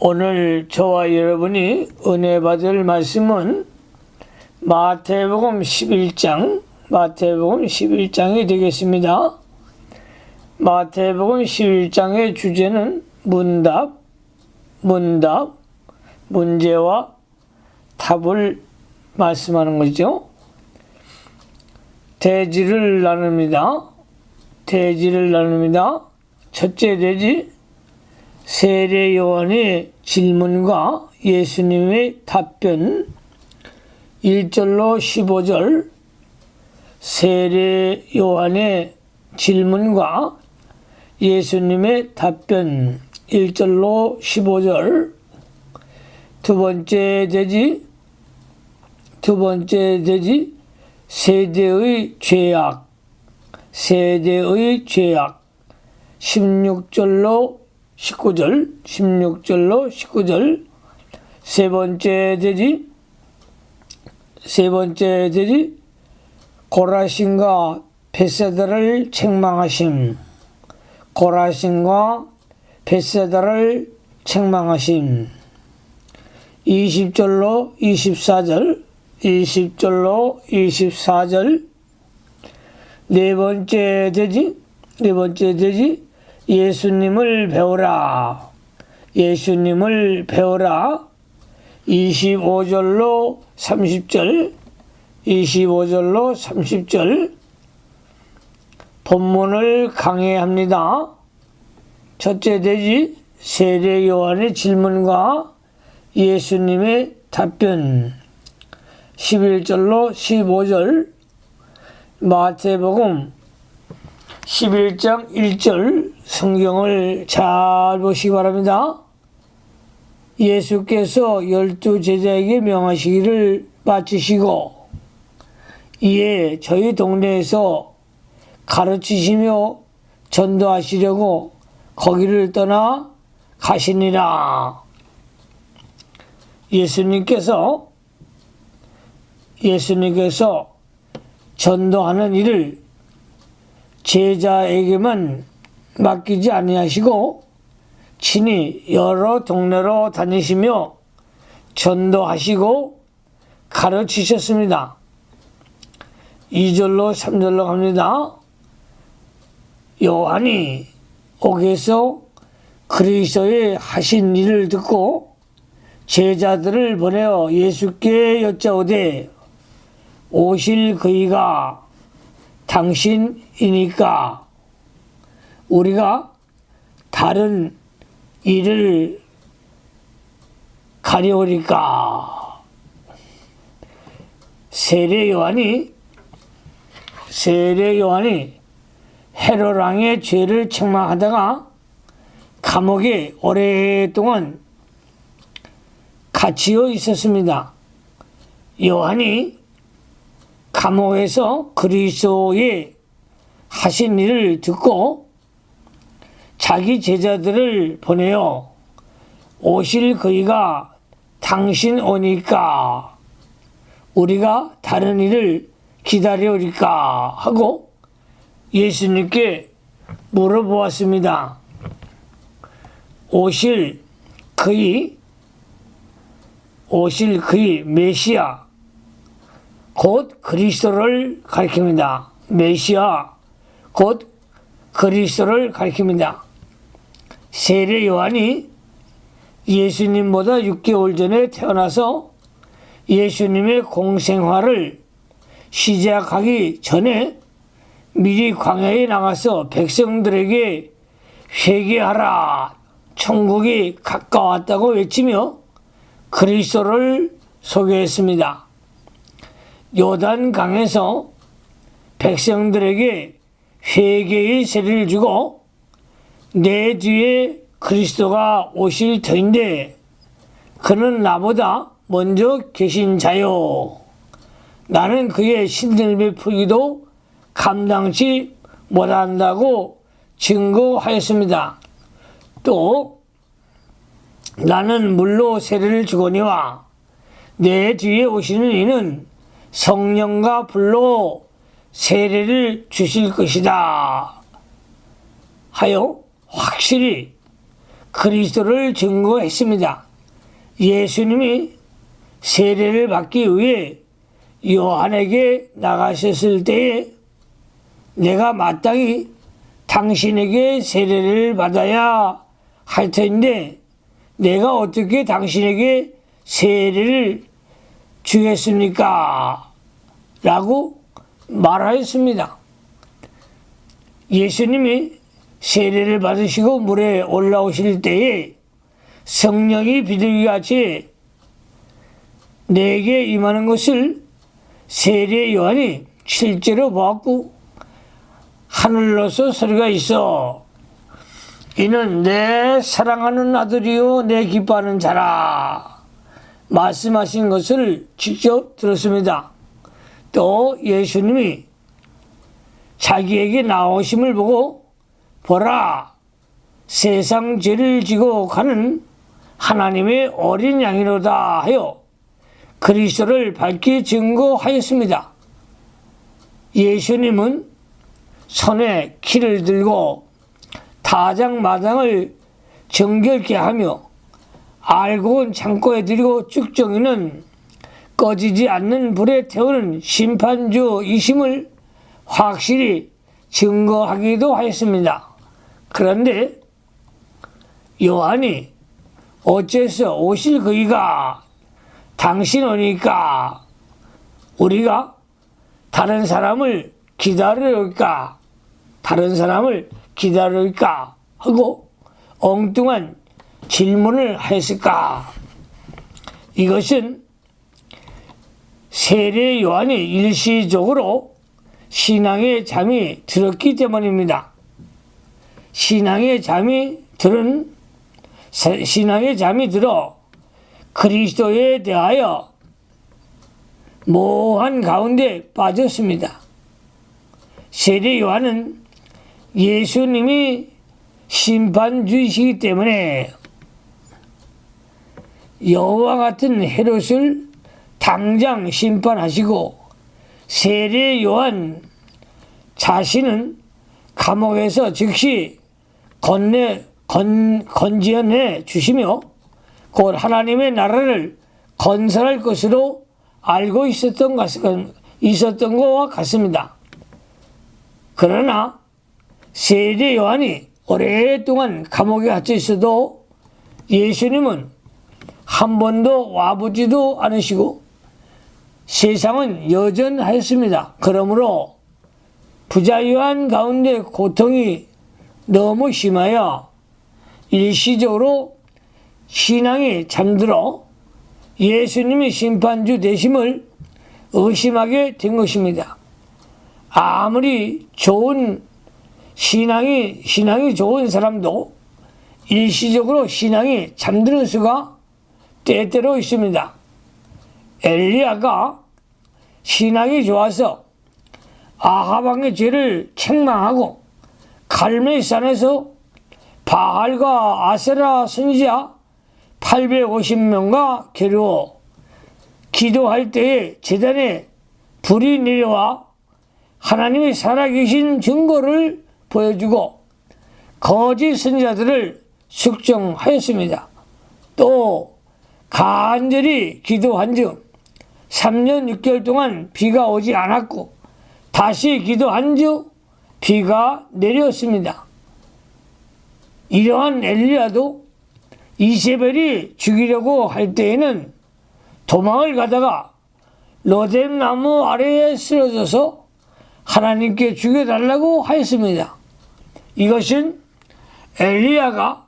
오늘 저와 여러분이 은혜 받을 말씀은 마태복음 11장이 되겠습니다. 마태복음 11장의 주제는 문답, 문제와 답을 말씀하는 거죠. 대지를 나눕니다. 첫째 대지, 세례 요한의 질문과 예수님의 답변. 1절로 15절, 세례 요한의 질문과 예수님의 답변. 1절로 15절. 두 번째 대지, 세대의 죄악. 16절로 19절. 세 번째 대지, 고라신과 벳세다를 책망하심. 20절로 24절. 네 번째 대지, 예수님을 배우라. 25절로 30절. 본문을 강해합니다. 첫째 대지, 세례 요한의 질문과 예수님의 답변. 11절로 15절. 마태복음 11장 1절 성경을 잘 보시기 바랍니다. 예수께서 12 제자에게 명하시기를 마치시고 이에 저희 동네에서 가르치시며 전도하시려고 거기를 떠나 가시니라. 예수님께서 전도하는 일을 제자에게만 맡기지 아니하시고 친히 여러 동네로 다니시며 전도하시고 가르치셨습니다. 2절로 3절로 갑니다. 요한이 옥에서 그리스도의 하신 일을 듣고 제자들을 보내어 예수께 여짜오되 오실 그이가 당신이니까 우리가 다른 일을 가려우리까. 세례 요한이 헤롯 왕의 죄를 책망하다가 감옥에 오랫동안 갇혀 있었습니다. 요한이 감옥에서 그리스도의 하신 일을 듣고 자기 제자들을 보내어 오실 그이가 당신 오니까 우리가 다른 일을 기다려오리까 하고 예수님께 물어보았습니다. 오실 그이 메시아 곧 그리스도를 가리킵니다. 메시아 곧 그리스도를 가리킵니다. 세례 요한이 예수님보다 6개월 전에 태어나서 예수님의 공생활을 시작하기 전에 미리 광야에 나가서 백성들에게 회개하라, 천국이 가까웠다고 외치며 그리스도를 소개했습니다. 요단강에서 백성들에게 회개의 세례를 주고 내 뒤에 그리스도가 오실 터인데 그는 나보다 먼저 계신 자요. 나는 그의 신을 베풀기도 감당치 못한다고 증거하였습니다. 또 나는 물로 세례를 주거니와 내 뒤에 오시는 이는 성령과 불로 세례를 주실 것이다 하여 확실히 그리스도를 증거했습니다. 예수님이 세례를 받기 위해 요한에게 나가셨을 때에 내가 마땅히 당신에게 세례를 받아야 할 텐데 내가 어떻게 당신에게 세례를 주겠습니까? 라고 말하였습니다. 예수님이 세례를 받으시고 물에 올라오실 때에 성령이 비둘기같이 내게 임하는 것을 세례 요한이 실제로 보았고 하늘로서 소리가 있어 이는 내 사랑하는 아들이요 내 기뻐하는 자라 말씀하신 것을 직접 들었습니다. 또 예수님이 자기에게 나오심을 보고 보라 세상 죄를 지고 가는 하나님의 어린 양이로다 하여 그리스도를 밝히 증거하였습니다. 예수님은 손에 키를 들고 타작마당을 정결케 하며 알곡은 창고에 들이고 쭉정이는 꺼지지 않는 불에 태우는 심판주이심을 확실히 증거하기도 하였습니다. 그런데 요한이 어째서 오실 그이가 당신 오니까 우리가 다른 사람을 기다릴까 하고 엉뚱한 질문을 했을까? 이것은 세례 요한이 일시적으로 신앙의 잠이 들었기 때문입니다. 신앙의 잠이 들어 그리스도에 대하여 모호한 가운데 빠졌습니다. 세례 요한은 예수님이 심판주이시기 때문에 여호와 같은 헤롯을 당장 심판하시고 세례 요한 자신은 감옥에서 즉시 건지어내 주시며 곧 하나님의 나라를 건설할 것으로 알고 있었던 것과 같습니다. 그러나 세례 요한이 오랫동안 감옥에 갇혀 있어도 예수님은 한 번도 와보지도 않으시고 세상은 여전하였습니다. 그러므로 부자 요한 가운데 고통이 너무 심하여 일시적으로 신앙이 잠들어 예수님이 심판주 되심을 의심하게 된 것입니다. 아무리 좋은 신앙이 좋은 사람도 일시적으로 신앙이 잠드는 수가 때때로 있습니다. 엘리야가 신앙이 좋아서 아하방의 죄를 책망하고 갈멜산에서 바알과 아세라 선지자 850명과 겨루어 기도할 때에 제단에 불이 내려와 하나님이 살아계신 증거를 보여주고 거짓 선지자들을 숙정하였습니다. 또 간절히 기도한 즉 3년 6개월 동안 비가 오지 않았고 다시 기도한 즉 비가 내렸습니다. 이러한 엘리야도 이세벨이 죽이려고 할 때에는 도망을 가다가 로뎀 나무 아래에 쓰러져서 하나님께 죽여달라고 하였습니다. 이것은 엘리야가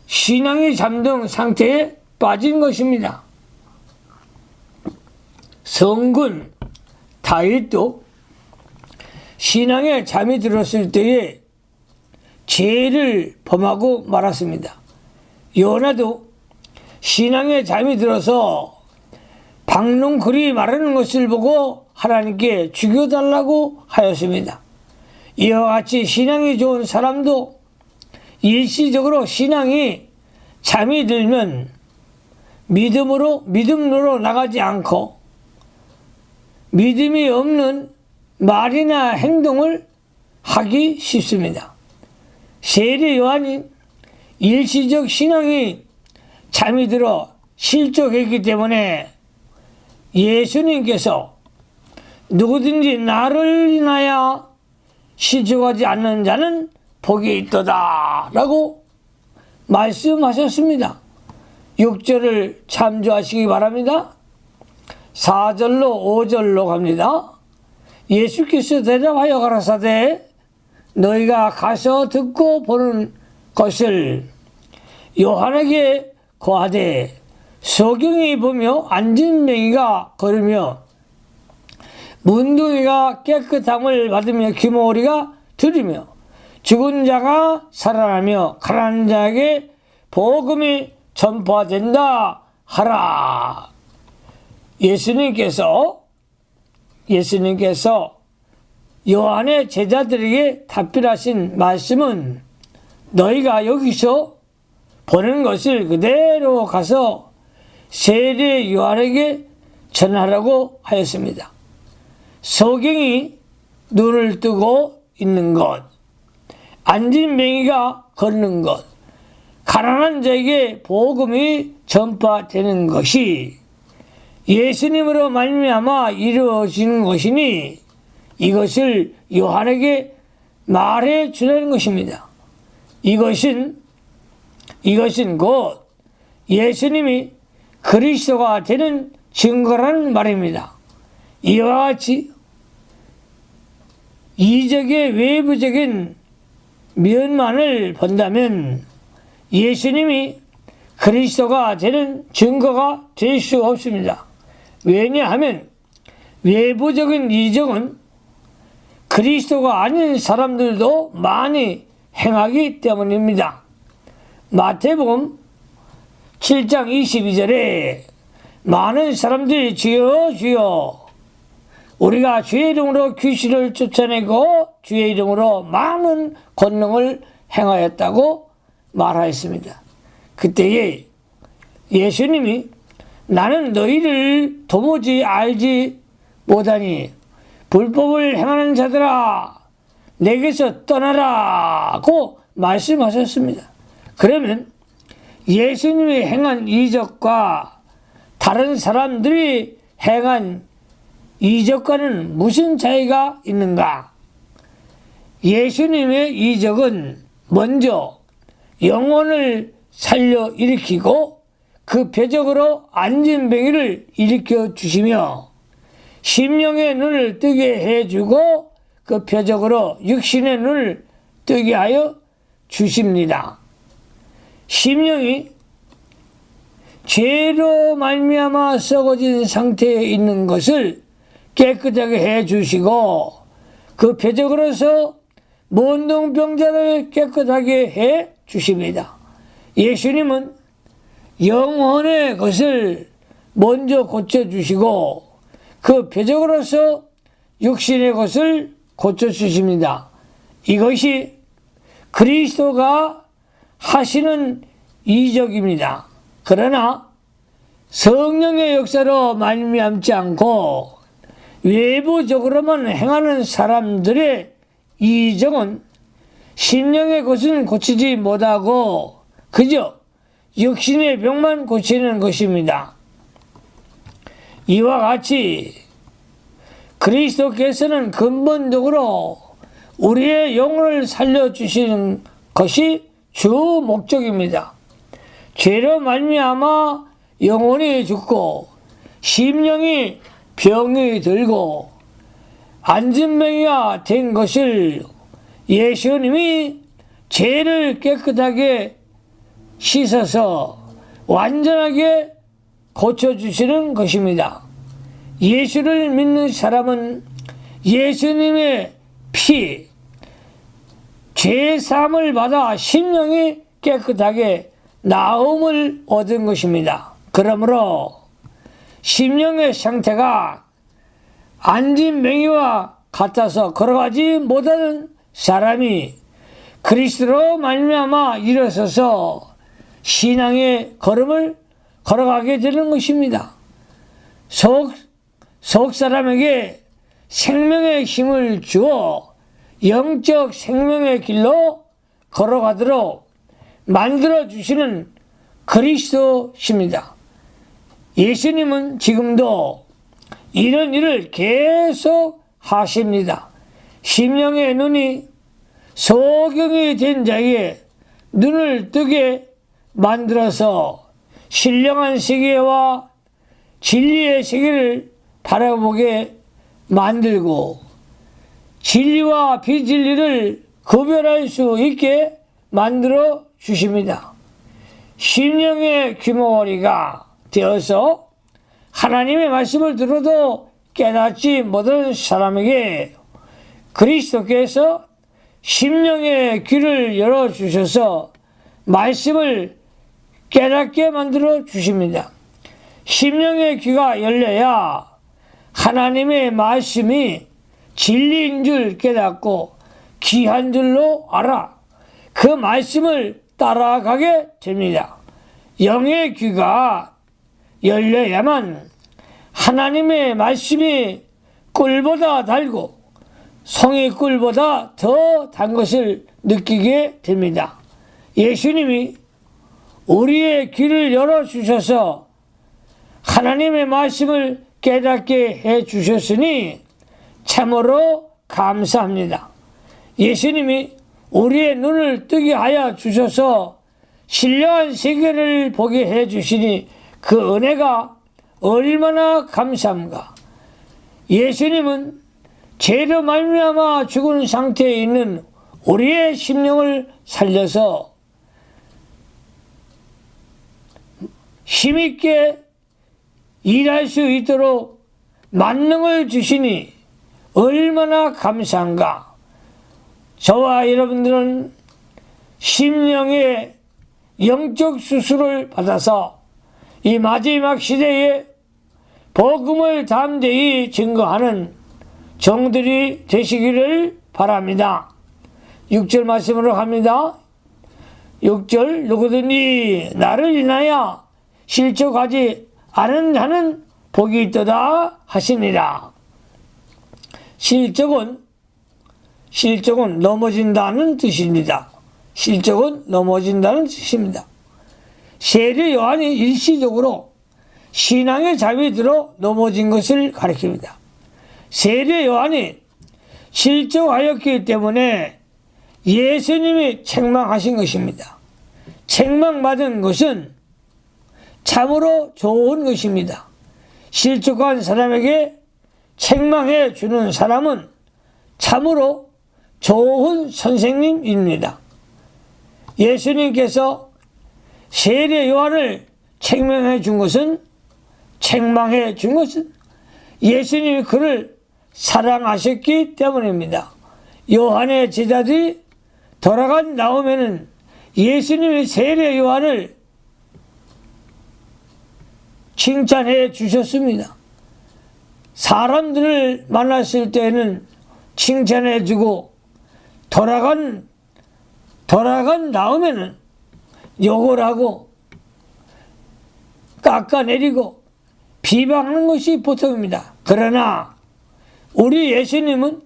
신앙이 잠든 상태에 빠진 것입니다. 성군 다윗도 신앙에 잠이 들었을 때에 죄를 범하고 말았습니다. 요나도 신앙에 잠이 들어서 박농글이 말하는 것을 보고 하나님께 죽여달라고 하였습니다. 이와 같이 신앙이 좋은 사람도 일시적으로 신앙이 잠이 들면 믿음으로 나가지 않고 믿음이 없는 말이나 행동을 하기 쉽습니다. 세례 요한이 일시적 신앙이 잠이 들어 실족했기 때문에 예수님께서 누구든지 나를 인하여 실족하지 않는 자는 복이 있도다 라고 말씀하셨습니다. 6절을 참조하시기 바랍니다. 4절로 5절로 갑니다. 예수께서 대답하여 가라사대 너희가 가서 듣고 보는 것을 요한에게 고하되 소경이 보며 앉은 맹이가 걸으며 문둥이가 깨끗함을 받으며 귀머거리가 들으며 죽은 자가 살아나며 가난한 자에게 복음이 전파된다 하라. 예수님께서 요한의 제자들에게 답변하신 말씀은 너희가 여기서 보는 것을 그대로 가서 세례 요한에게 전하라고 하였습니다. 소경이 눈을 뜨고 있는 것, 앉은 맹이가 걷는 것, 가난한 자에게 복음이 전파되는 것이 예수님으로 말미암아 이루어지는 것이니 이것을 요한에게 말해 주라는 것입니다. 이것은 곧 예수님이 그리스도가 되는 증거라는 말입니다. 이와 같이 이적의 외부적인 면만을 본다면 예수님이 그리스도가 되는 증거가 될 수 없습니다. 왜냐하면 외부적인 이적은 그리스도가 아닌 사람들도 많이 행하기 때문입니다. 마태복음 7장 22절에 많은 사람들이 주여 주여 우리가 주의 이름으로 귀신을 쫓아내고 주의 이름으로 많은 권능을 행하였다고 말하였습니다. 그때에 예수님이 나는 너희를 도무지 알지 못하니 불법을 행하는 자들아 내게서 떠나라고 말씀하셨습니다. 그러면 예수님이 행한 이적과 다른 사람들이 행한 이적과는 무슨 차이가 있는가? 예수님의 이적은 먼저 영혼을 살려 일으키고 그 표적으로 앉은 뱅이를 일으켜 주시며 심령의 눈을 뜨게 해주고 그 표적으로 육신의 눈을 뜨게 하여 주십니다. 심령이 죄로 말미암아 썩어진 상태에 있는 것을 깨끗하게 해주시고 그 표적으로서 문둥병자를 깨끗하게 해주십니다. 예수님은 영혼의 것을 먼저 고쳐주시고 그 표적으로서 육신의 것을 고쳐주십니다. 이것이 그리스도가 하시는 이적입니다. 그러나 성령의 역사로 말미암지 않고 외부적으로만 행하는 사람들의 이적은 심령의 것은 고치지 못하고 그저 육신의 병만 고치는 것입니다. 이와 같이 그리스도께서는 근본적으로 우리의 영혼을 살려주시는 것이 주 목적입니다. 죄로 말미암아 영혼이 죽고 심령이 병이 들고 안진병이가 된 것을 예수님이 죄를 깨끗하게 씻어서 완전하게 고쳐주시는 것입니다. 예수를 믿는 사람은 예수님의 피, 죄사함을 받아 심령이 깨끗하게 나음을 얻은 것입니다. 그러므로 심령의 상태가 앉은 맹이와 같아서 걸어가지 못하는 사람이 그리스도로 말미암아 일어서서 신앙의 걸음을 걸어가게 되는 것입니다. 속 사람에게 생명의 힘을 주어 영적 생명의 길로 걸어가도록 만들어주시는 그리스도십니다. 예수님은 지금도 이런 일을 계속 하십니다. 심령의 눈이 소경이 된 자에게 눈을 뜨게 만들어서 신령한 세계와 진리의 세계를 바라보게 만들고 진리와 비진리를 구별할 수 있게 만들어 주십니다. 심령의 귀머거리가 되어서 하나님의 말씀을 들어도 깨닫지 못하는 사람에게 그리스도께서 심령의 귀를 열어주셔서 말씀을 깨닫게 만들어 주십니다. 심령의 귀가 열려야 하나님의 말씀이 진리인 줄 깨닫고 귀한 줄로 알아 그 말씀을 따라가게 됩니다. 영의 귀가 열려야만 하나님의 말씀이 꿀보다 달고 송이꿀보다 더 단 것을 느끼게 됩니다. 예수님이 우리의 귀를 열어주셔서 하나님의 말씀을 깨닫게 해주셨으니 참으로 감사합니다. 예수님이 우리의 눈을 뜨게 하여 주셔서 신령한 세계를 보게 해주시니 그 은혜가 얼마나 감사합니까? 예수님은 죄로 말미암아 죽은 상태에 있는 우리의 심령을 살려서 힘있게 일할 수 있도록 만능을 주시니 얼마나 감사한가. 저와 여러분들은 심령의 영적 수술을 받아서 이 마지막 시대에 복음을 담대히 증거하는 종들이 되시기를 바랍니다. 6절 말씀으로 합니다. 6절 누구든지 나를 인하여 실족하지 않은 자는 복이 있도다 하시니라. 실족은 넘어진다는 뜻입니다. 실족은 넘어진다는 뜻입니다. 세례 요한이 일시적으로 신앙의 잠이 들어 넘어진 것을 가리킵니다. 세례 요한이 실족하였기 때문에 예수님이 책망하신 것입니다. 책망받은 것은 참으로 좋은 것입니다. 실족한 사람에게 책망해 주는 사람은 참으로 좋은 선생님입니다. 예수님께서 세례 요한을 책망해 준 것은 예수님이 그를 사랑하셨기 때문입니다. 요한의 제자들이 돌아간 다음에는 예수님이 세례 요한을 칭찬해 주셨습니다. 사람들을 만났을 때는 칭찬해 주고 돌아간 다음에는 욕을 하고 깎아내리고 비방하는 것이 보통입니다. 그러나 우리 예수님은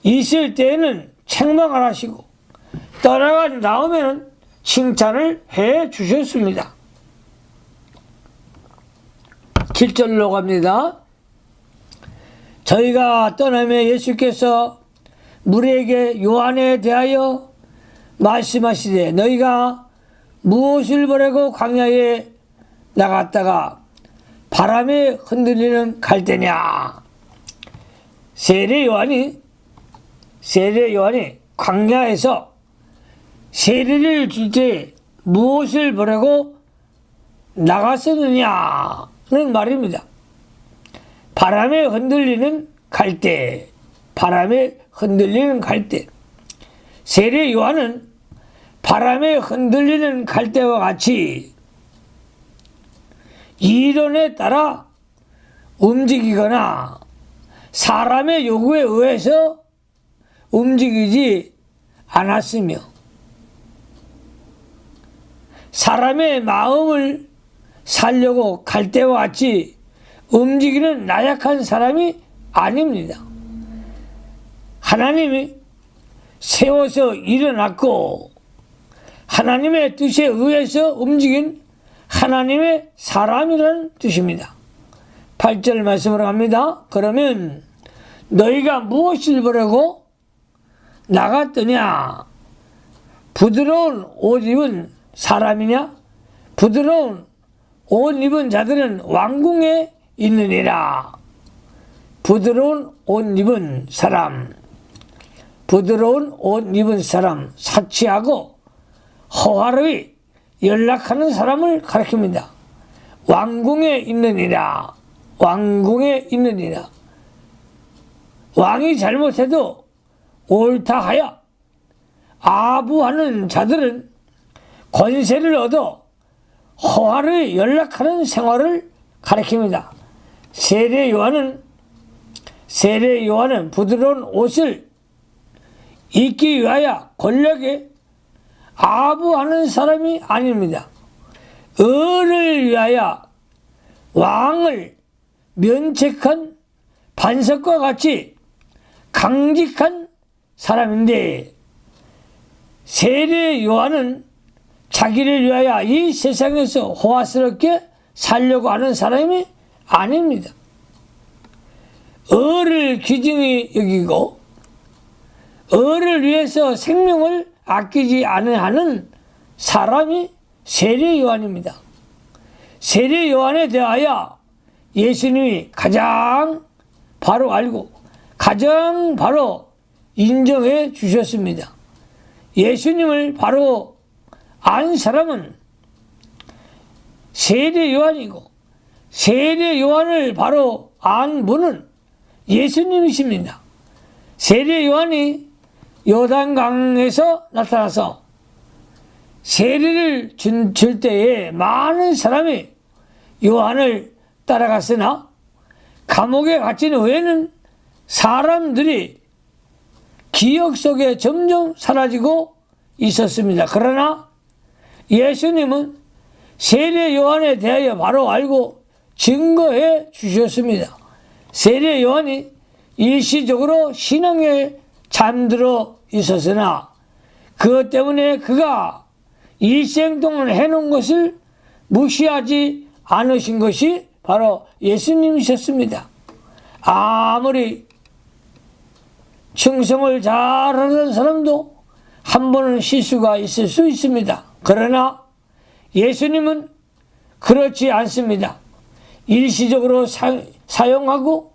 있을 때에는 책망을 하시고 떠나간 다음에는 칭찬을 해 주셨습니다. 7절로 갑니다. 저희가 떠나며 예수께서 무리에게 요한에 대하여 말씀하시되 너희가 무엇을 보려고 광야에 나갔다가 바람에 흔들리는 갈대냐. 세례 요한이 광야에서 세례를 줄 때 무엇을 보려고 나갔었느냐는 말입니다. 바람에 흔들리는 갈대. 세례 요한은 바람에 흔들리는 갈대와 같이 이론에 따라 움직이거나 사람의 요구에 의해서 움직이지 않았으며 사람의 마음을 살려고 갈대와 같이 움직이는 나약한 사람이 아닙니다. 하나님이 세워서 일어났고 하나님의 뜻에 의해서 움직인 하나님의 사람이라는 뜻입니다. 8절 말씀으로 갑니다. 그러면 너희가 무엇을 보려고 나갔더냐? 부드러운 옷 입은 사람이냐? 부드러운 옷 입은 자들은 왕궁에 있느니라. 부드러운 옷 입은 사람, 부드러운 옷 입은 사람, 사치하고 허화로이 연락하는 사람을 가리킵니다. 왕궁에 있느니라. 왕궁에 있느니라. 왕이 잘못해도 옳다 하여 아부하는 자들은 권세를 얻어 허화를 연락하는 생활을 가리킵니다. 세례 요한은 부드러운 옷을 입기 위하여 권력에 아부하는 사람이 아닙니다. 을을 위하여 왕을 면책한 반석과 같이 강직한 사람인데, 세례 요한은 자기를 위하여 이 세상에서 호화스럽게 살려고 하는 사람이 아닙니다. 을을 귀중히 여기고 을을 위해서 생명을 아끼지 않는 사람이 세례 요한입니다. 세례 요한에 대하여 예수님이 가장 바로 알고 가장 바로 인정해 주셨습니다. 예수님을 바로 안 사람은 세례 요한이고, 세례 요한을 바로 안 분은 예수님이십니다. 세례 요한이 요단강에서 나타나서 세례를 줄 때에 많은 사람이 요한을 따라갔으나 감옥에 갇힌 후에는 사람들이 기억 속에 점점 사라지고 있었습니다. 그러나 예수님은 세례 요한에 대하여 바로 알고 증거해 주셨습니다. 세례 요한이 일시적으로 신앙에 잠들어 있었으나 그것 때문에 그가 일생 동안 해놓은 것을 무시하지 않으신 것이 바로 예수님이셨습니다. 아무리 충성을 잘하는 사람도 한 번은 실수가 있을 수 있습니다. 그러나 예수님은 그렇지 않습니다. 일시적으로 사용하고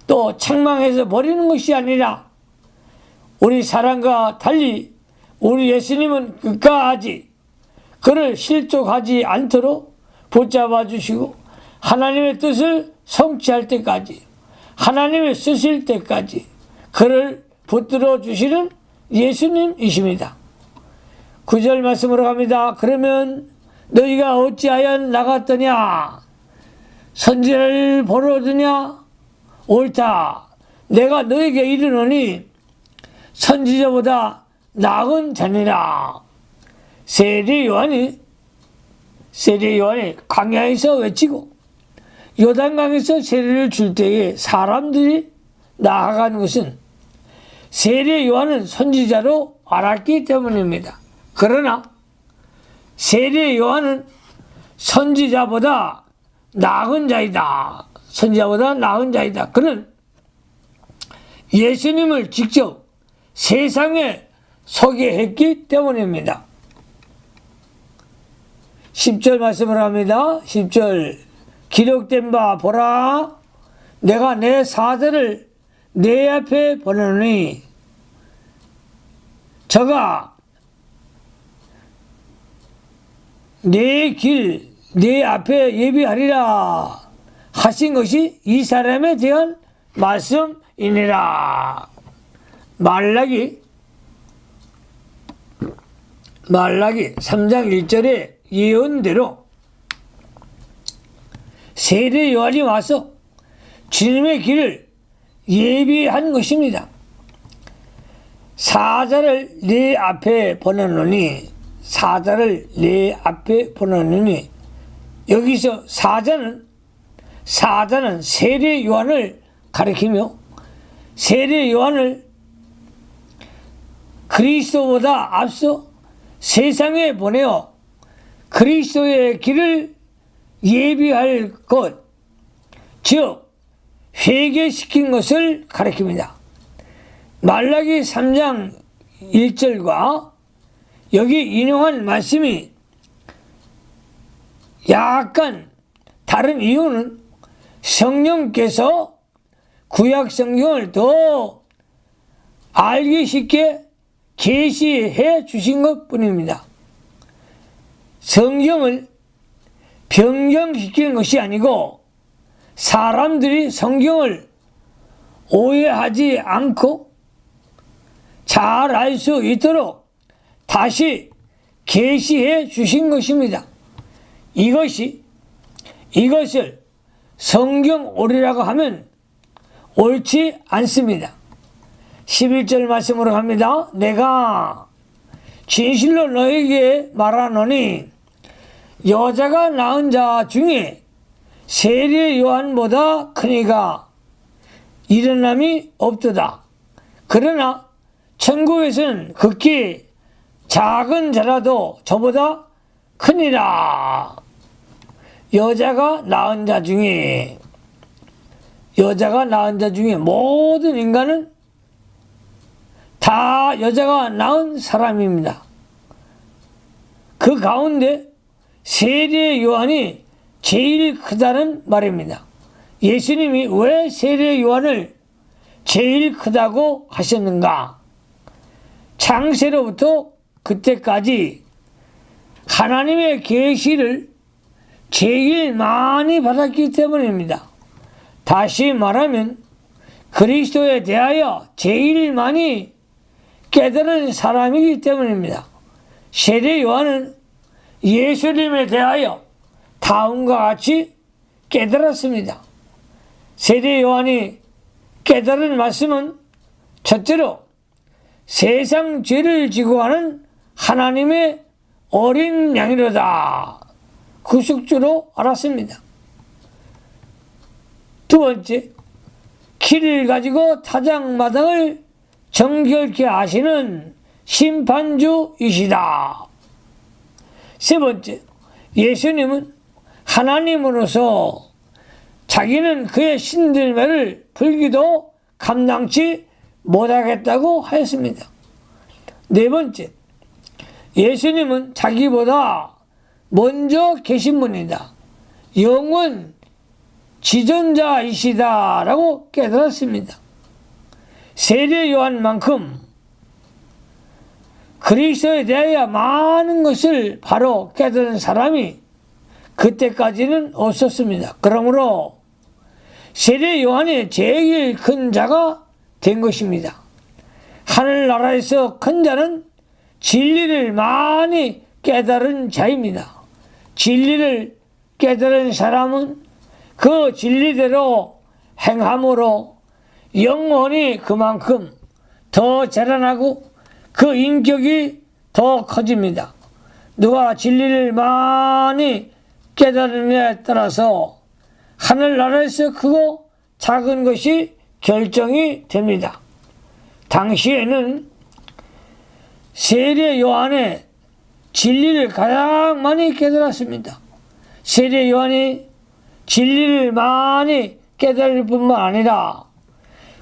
또 책망해서 버리는 것이 아니라 우리 사람과 달리 우리 예수님은 끝까지 그를 실족하지 않도록 붙잡아 주시고 하나님의 뜻을 성취할 때까지, 하나님의 쓰실 때까지 그를 붙들어 주시는 예수님이십니다. 9절 말씀으로 갑니다. 그러면 너희가 어찌하여 나갔더냐? 선지자를 보러 오더냐? 옳다. 내가 너에게 이르노니 선지자보다 나은 자니라. 세례 요한이 광야에서 외치고 요단강에서 세례를 줄 때에 사람들이 나아간 것은 세례 요한은 선지자로 알았기 때문입니다. 그러나 세례 요한은 선지자보다 나은 자이다. 선지자보다 나은 자이다. 그는 예수님을 직접 세상에 소개했기 때문입니다. 10절 말씀을 합니다. 10절 기록된 바 보라, 내가 내 사자를 내 앞에 보내노니 저가 내 길 내 앞에 예비하리라 하신 것이 이 사람에 대한 말씀이니라. 말라기 3장 1절의 예언대로 세례 요한이 와서 주님의 길을 예비한 것입니다. 사자를 내 앞에 보내노니, 사자를 내 앞에 보내노니, 여기서 사자는 세례 요한을 가리키며 세례 요한을 그리스도보다 앞서 세상에 보내어 그리스도의 길을 예비할 것, 즉 회개시킨 것을 가리킵니다. 말라기 3장 1절과 여기 인용한 말씀이 약간 다른 이유는 성령께서 구약 성경을 더 알기 쉽게 계시해 주신 것 뿐입니다. 성경을 변경시키는 것이 아니고 사람들이 성경을 오해하지 않고 잘 알 수 있도록 다시 계시해 주신 것입니다. 이것을 성경 오류라고 하면 옳지 않습니다. 11절 말씀으로 갑니다. 내가 진실로 너에게 말하노니 여자가 낳은 자 중에 세례 요한보다 큰 이가 일어남이 없도다. 그러나 천국에서는 극히 작은 자라도 저보다 크니라. 여자가 낳은 자 중에 모든 인간은 다 여자가 낳은 사람입니다. 그 가운데 세례 요한이 제일 크다는 말입니다. 예수님이 왜 세례 요한을 제일 크다고 하셨는가? 창세로부터 그때까지 하나님의 계시를 제일 많이 받았기 때문입니다. 다시 말하면 그리스도에 대하여 제일 많이 깨달은 사람이기 때문입니다. 세례 요한은 예수님에 대하여 다음과 같이 깨달았습니다. 세례 요한이 깨달은 말씀은 첫째로 세상 죄를 지고 하는 하나님의 어린 양이로다. 구속주로 알았습니다. 두 번째, 키를 가지고 타작마당을 정결케 하시는 심판주이시다. 세 번째, 예수님은 하나님으로서 자기는 그의 신들매를 불기도 감당치 못하겠다고 하였습니다. 네 번째, 예수님은 자기보다 먼저 계신 분이다. 영원 지존자이시다라고 깨달았습니다. 세례 요한만큼 그리스도에 대하여 많은 것을 바로 깨달은 사람이 그때까지는 없었습니다. 그러므로 세례 요한이 제일 큰 자가 된 것입니다. 하늘나라에서 큰 자는 진리를 많이 깨달은 자입니다. 진리를 깨달은 사람은 그 진리대로 행함으로 영혼이 그만큼 더 자라나고 그 인격이 더 커집니다. 누가 진리를 많이 깨달으냐에 따라서 하늘나라에서 크고 작은 것이 결정이 됩니다. 당시에는 세례 요한의 진리를 가장 많이 깨달았습니다. 세례 요한이 진리를 많이 깨달을 뿐만 아니라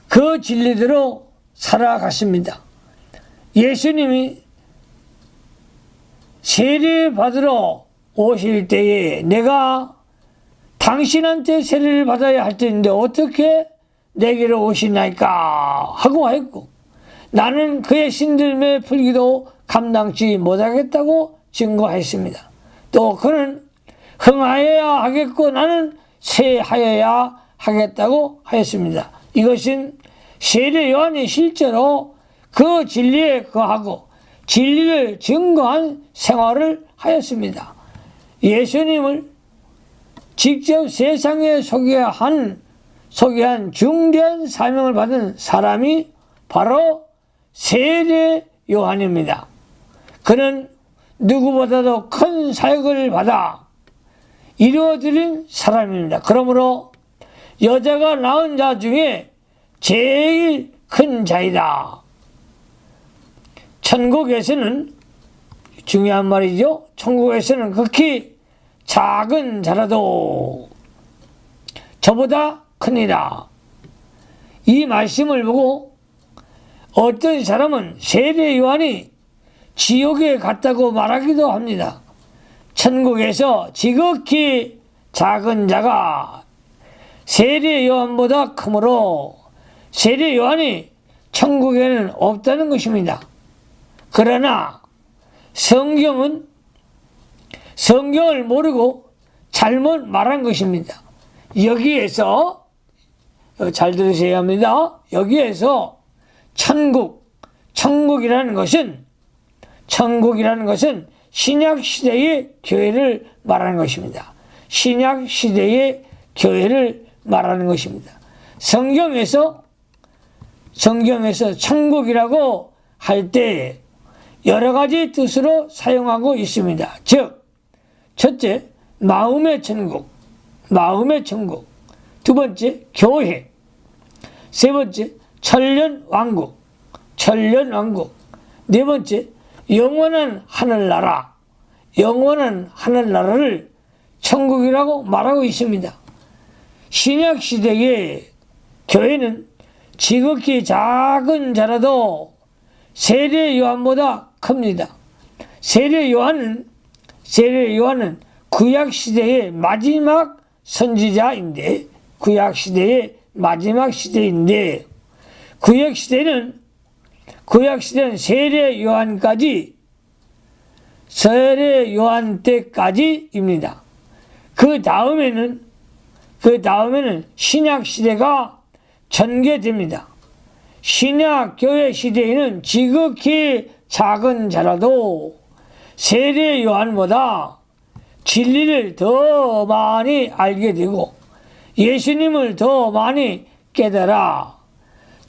그 진리대로 살아갔습니다. 예수님이 세례 받으러 오실 때에 내가 당신한테 세례를 받아야 할 텐데 어떻게 내게로 오시나이까 하고 했고, 나는 그의 신들매 풀기도 감당치 못하겠다고 증거했습니다. 또 그는 흥하여야 하겠고 나는 쇠하여야 하겠다고 하였습니다. 이것은 세례 요한이 실제로 그 진리에 거하고 진리를 증거한 생활을 하였습니다. 예수님을 직접 세상에 소개한 중대한 사명을 받은 사람이 바로 세례 요한입니다. 그는 누구보다도 큰 사역을 받아 이루어드린 사람입니다. 그러므로 여자가 낳은 자 중에 제일 큰 자이다. 천국에서는 중요한 말이죠. 천국에서는 극히 작은 자라도 저보다 크니라. 이 말씀을 보고 어떤 사람은 세례 요한이 지옥에 갔다고 말하기도 합니다. 천국에서 지극히 작은 자가 세례 요한보다 크므로 세례 요한이 천국에는 없다는 것입니다. 그러나 성경을 모르고 잘못 말한 것입니다. 여기에서 잘 들으셔야 합니다. 여기에서 천국이라는 것은 신약 시대의 교회를 말하는 것입니다. 신약 시대의 교회를 말하는 것입니다. 성경에서 천국이라고 할 때 여러 가지 뜻으로 사용하고 있습니다. 즉, 첫째, 마음의 천국. 두 번째, 교회. 세 번째, 천년왕국. 네 번째, 영원한 하늘나라를 천국이라고 말하고 있습니다. 신약 시대의 교회는 지극히 작은 자라도 세례 요한보다 큽니다. 세례 요한은 구약 시대의 마지막 선지자인데, 구약 시대는 세례 요한 때까지입니다. 그 다음에는 신약 시대가 전개됩니다. 신약 교회 시대에는 지극히 작은 자라도 세례 요한보다 진리를 더 많이 알게 되고 예수님을 더 많이 깨달아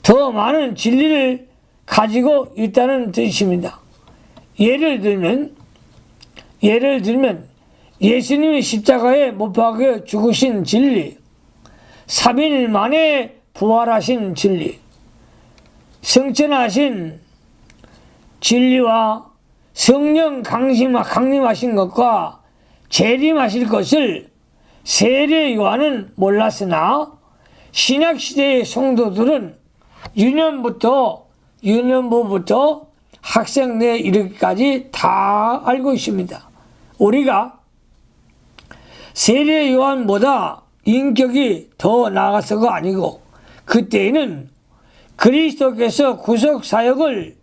더 많은 진리를 가지고 있다는 뜻입니다. 예를 들면 예수님이 십자가에 못 박혀 죽으신 진리, 3일 만에 부활하신 진리, 승천하신 진리와 성령 강림하신 것과 재림하실 것을 세례 요한은 몰랐으나 신약시대의 성도들은 유년부부터 학생대에 이르기까지 다 알고 있습니다. 우리가 세례 요한보다 인격이 더 나아가서가 아니고 그때에는 그리스도께서 구속사역을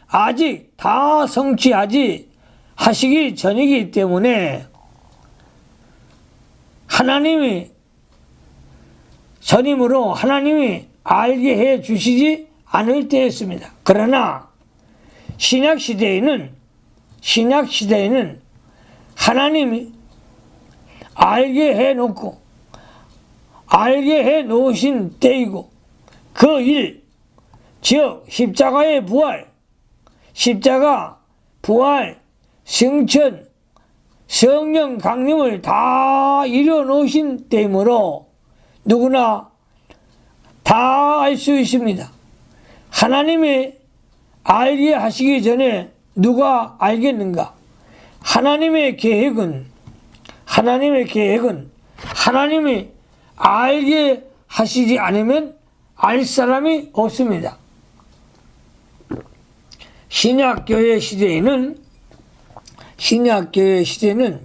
아직 다 성취하지 하시기 전이기 때문에 전임으로 하나님이 알게 해 주시지 않을 때였습니다. 그러나 신약시대에는 하나님이 알게 해 놓으신 때이고 그 일, 즉 십자가 부활, 승천, 성령 강림을 다 이뤄 놓으신 때이므로 누구나 다 알 수 있습니다. 하나님이 알게 하시기 전에 누가 알겠는가? 하나님의 계획은 하나님이 알게 하시지 않으면 알 사람이 없습니다. 신약교회 시대에는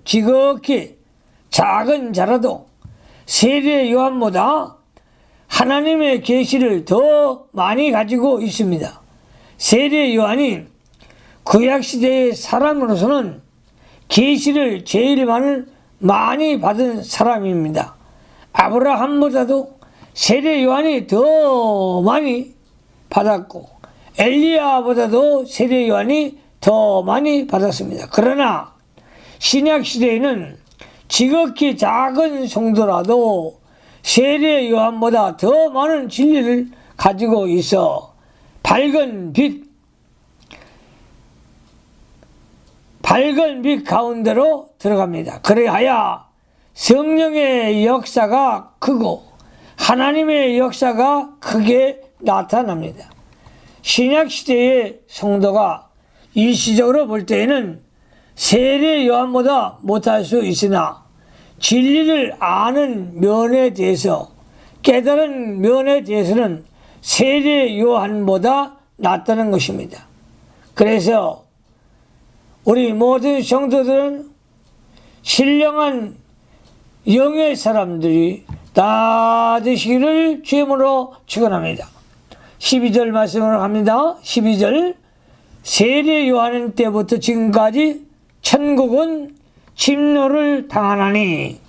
지극히 작은 자라도 세례 요한보다 하나님의 계시를 더 많이 가지고 있습니다. 세례 요한이 구약시대의 사람으로서는 계시를 제일 많이 받은 사람입니다. 아브라함보다도 세례 요한이 더 많이 받았고 엘리야보다도 세례 요한이 더 많이 받았습니다. 그러나 신약시대에는 지극히 작은 성도라도 세례 요한보다 더 많은 진리를 가지고 있어 밝은 빛 가운데로 들어갑니다. 그래야 성령의 역사가 크고 하나님의 역사가 크게 나타납니다. 신약시대의 성도가 일시적으로 볼 때에는 세례 요한보다 못할 수 있으나 진리를 아는 면에 대해서, 깨달은 면에 대해서는 세례 요한보다 낫다는 것입니다. 그래서 우리 모든 성도들은 신령한 영의 사람들이 다 되시기를 주님으로 축원합니다. 12절 말씀으로 갑니다. 12절, 세례 요한 때부터 지금까지 천국은 침노를 당하나니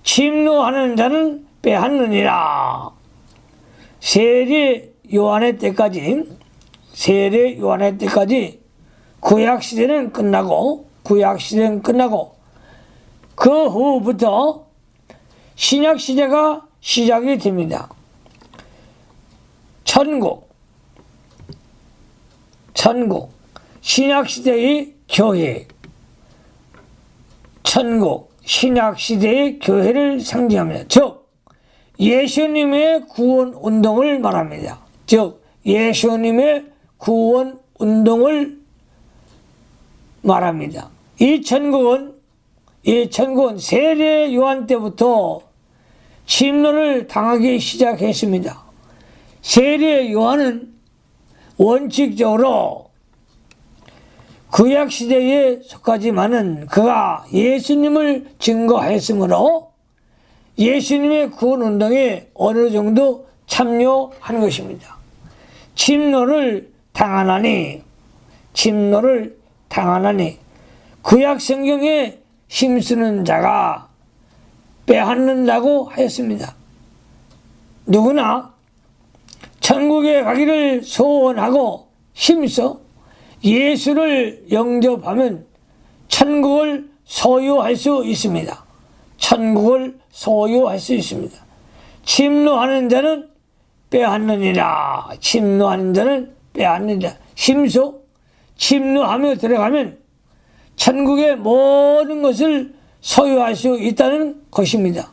침노하는 자는 빼앗느니라. 세례 요한의 때까지 구약시대는 끝나고 그 후부터 신약시대가 시작이 됩니다. 천국, 신약시대의 교회, 천국, 신약시대의 교회를 상징합니다. 즉 예수님의 구원운동을 말합니다. 즉 예수님의 구원운동을 말합니다. 이 천국은 세례 요한 때부터 침노를 당하기 시작했습니다. 세례 요한은 원칙적으로 구약시대에 속하지만은 그가 예수님을 증거했으므로 예수님의 구원운동에 어느 정도 참여한 것입니다. 침노를 당하나니 구약 성경에 힘쓰는 자가 빼앗는다고 하였습니다. 누구나 천국에 가기를 소원하고 힘써 예수를 영접하면 천국을 소유할 수 있습니다. 침노하는 자는 빼앗느니라. 힘써 침노하며 들어가면 천국의 모든 것을 소유할 수 있다는 것입니다.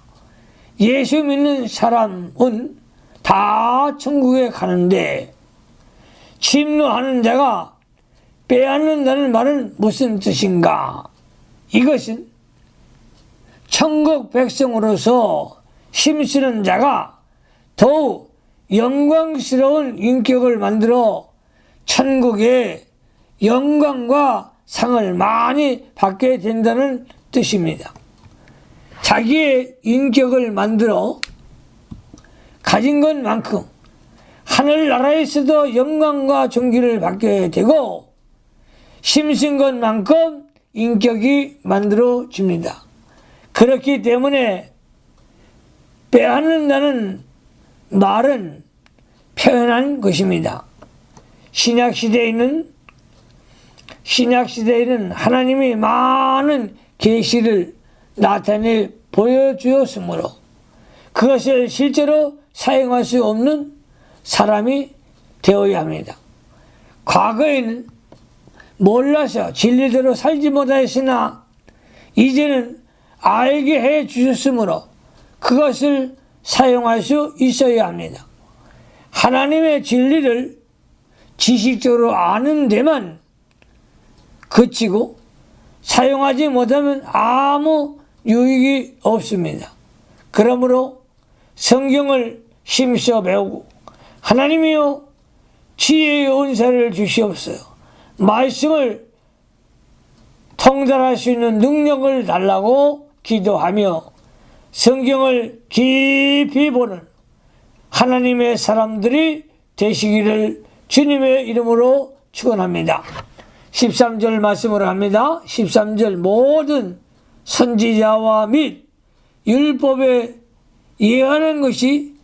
예수 믿는 사람은 다 천국에 가는데 침노하는 자가 빼앗는다는 말은 무슨 뜻인가? 이것은 천국 백성으로서 힘쓰는 자가 더욱 영광스러운 인격을 만들어 천국의 영광과 상을 많이 받게 된다는 뜻입니다. 자기의 인격을 만들어 가진 것만큼 하늘나라에서도 영광과 존귀를 받게 되고 힘쓴 것만큼 인격이 만들어집니다. 그렇기 때문에 빼앗는다는 말은 표현한 것입니다. 신약시대에는 하나님이 많은 계시를 나타내 보여주었으므로 그것을 실제로 사용할 수 없는 사람이 되어야 합니다. 과거에는 몰라서 진리대로 살지 못하였으나 이제는 알게 해 주셨으므로 그것을 사용할 수 있어야 합니다. 하나님의 진리를 지식적으로 아는 데만 그치고 사용하지 못하면 아무 유익이 없습니다. 그러므로 성경을 힘써 배우고 하나님이여 지혜의 은사를 주시옵소서, 말씀을 통달할 수 있는 능력을 달라고 기도하며 성경을 깊이 보는 하나님의 사람들이 되시기를 주님의 이름으로 축원합니다. 13절 말씀으로 합니다. 13절, 모든 선지자와 및 율법에 예언한 것이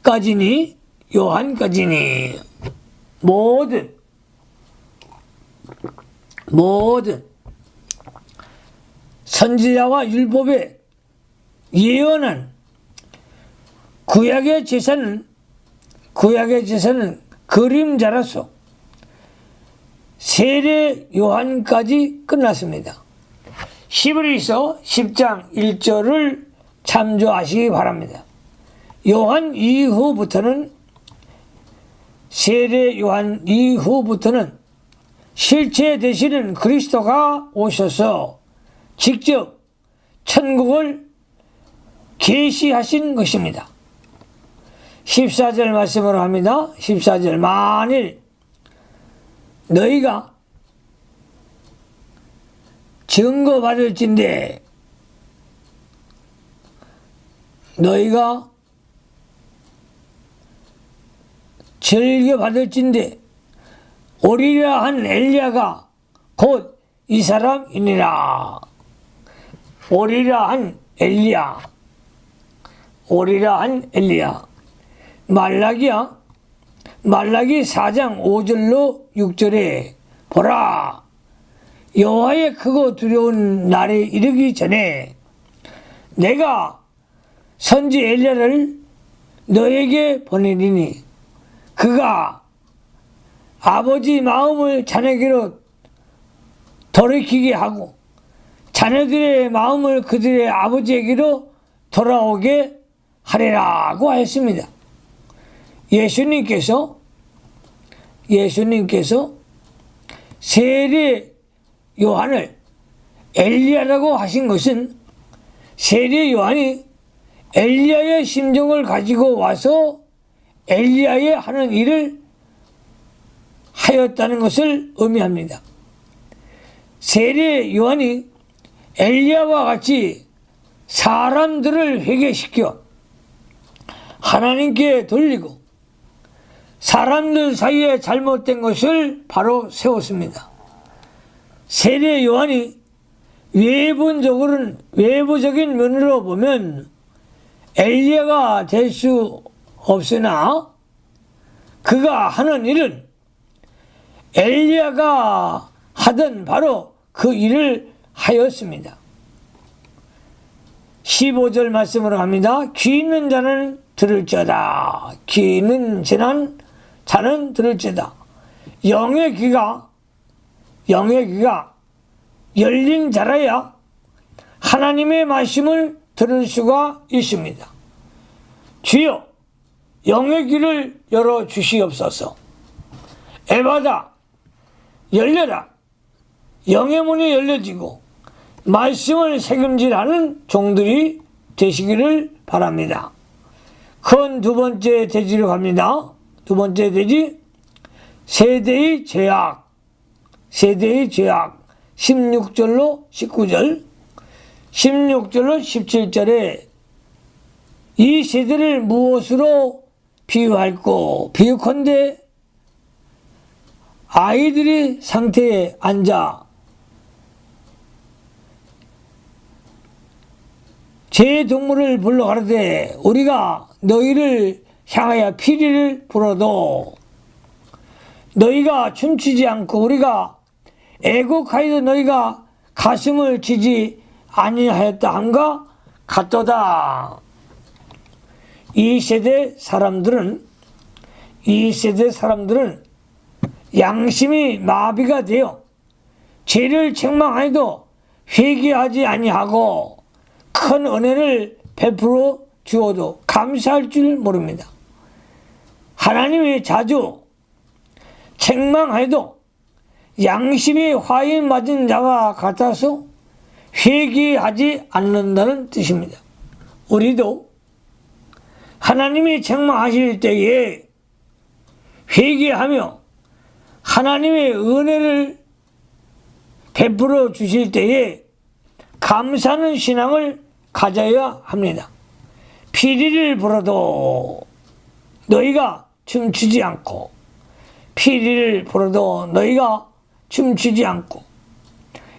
요한까지니 모든 선지자와 율법에 예언한 구약의 제사는 그림자라서 세례 요한까지 끝났습니다. 히브리서 10장 1절을 참조하시기 바랍니다. 요한 이후부터는 세례 요한 이후부터는 실체 되시는 그리스도가 오셔서 직접 천국을 계시하신 것입니다. 14절 말씀으로 합니다. 14절 만일 너희가 증거받을진대 너희가 즐겨받을진대 오리라 한 엘리야가 곧 이 사람이니라. 오리라 한 엘리야. 오리라 한 엘리야. 말라기 4장 5절로 6절에 보라 여호와의 크고 두려운 날이 이르기 전에 내가 선지 엘리야를 너에게 보내리니 그가 아버지 마음을 자네에게로 돌이키게 하고 자녀들의 마음을 그들의 아버지에게로 돌아오게 하리라고 하였습니다. 예수님께서 세례 요한을 엘리야라고 하신 것은 세례 요한이 엘리야의 심정을 가지고 와서 엘리야의 하는 일을 하였다는 것을 의미합니다. 세례 요한이 엘리야와 같이 사람들을 회개시켜 하나님께 돌리고 사람들 사이에 잘못된 것을 바로 세웠습니다. 세례 요한이 외부적인 면으로 보면 엘리야가 될 수 없으나 그가 하는 일은 엘리야가 하던 바로 그 일을 하였습니다. 15절 말씀으로 합니다. 귀 있는 자는 들을지어다. 귀 있는 자는 들을지어다. 영의 귀가 열린 자라야 하나님의 말씀을 들을 수가 있습니다. 주여 영의 귀를 열어 주시옵소서. 에바다 열려라. 영의 문이 열려지고 말씀을 새김질하는 종들이 되시기를 바랍니다. 큰 두 번째 대지로 갑니다. 두 번째 대지 세대의 죄악 16절로 19절 16절로 17절에 이 세대를 무엇으로 비유할꼬 비유컨대 아이들이 상태에 앉아 제 동물을 불러 가르되 우리가 너희를 향하여 피리를 불어도 너희가 춤추지 않고 우리가 애곡하여도 너희가 가슴을 치지 아니하였다 함과 같도다. 이 세대 사람들은 양심이 마비가 되어 죄를 책망하여도 회개하지 아니하고 큰 은혜를 베풀어 주어도 감사할 줄 모릅니다. 하나님이 자주 책망하여도 양심이 화인 맞은 자와 같아서 회개하지 않는다는 뜻입니다. 우리도 하나님이 책망하실 때에 회개하며 하나님의 은혜를 베풀어 주실 때에 감사하는 신앙을 가져야 합니다. 피리를 불어도 너희가 춤추지 않고 피리를 불어도 너희가 춤추지 않고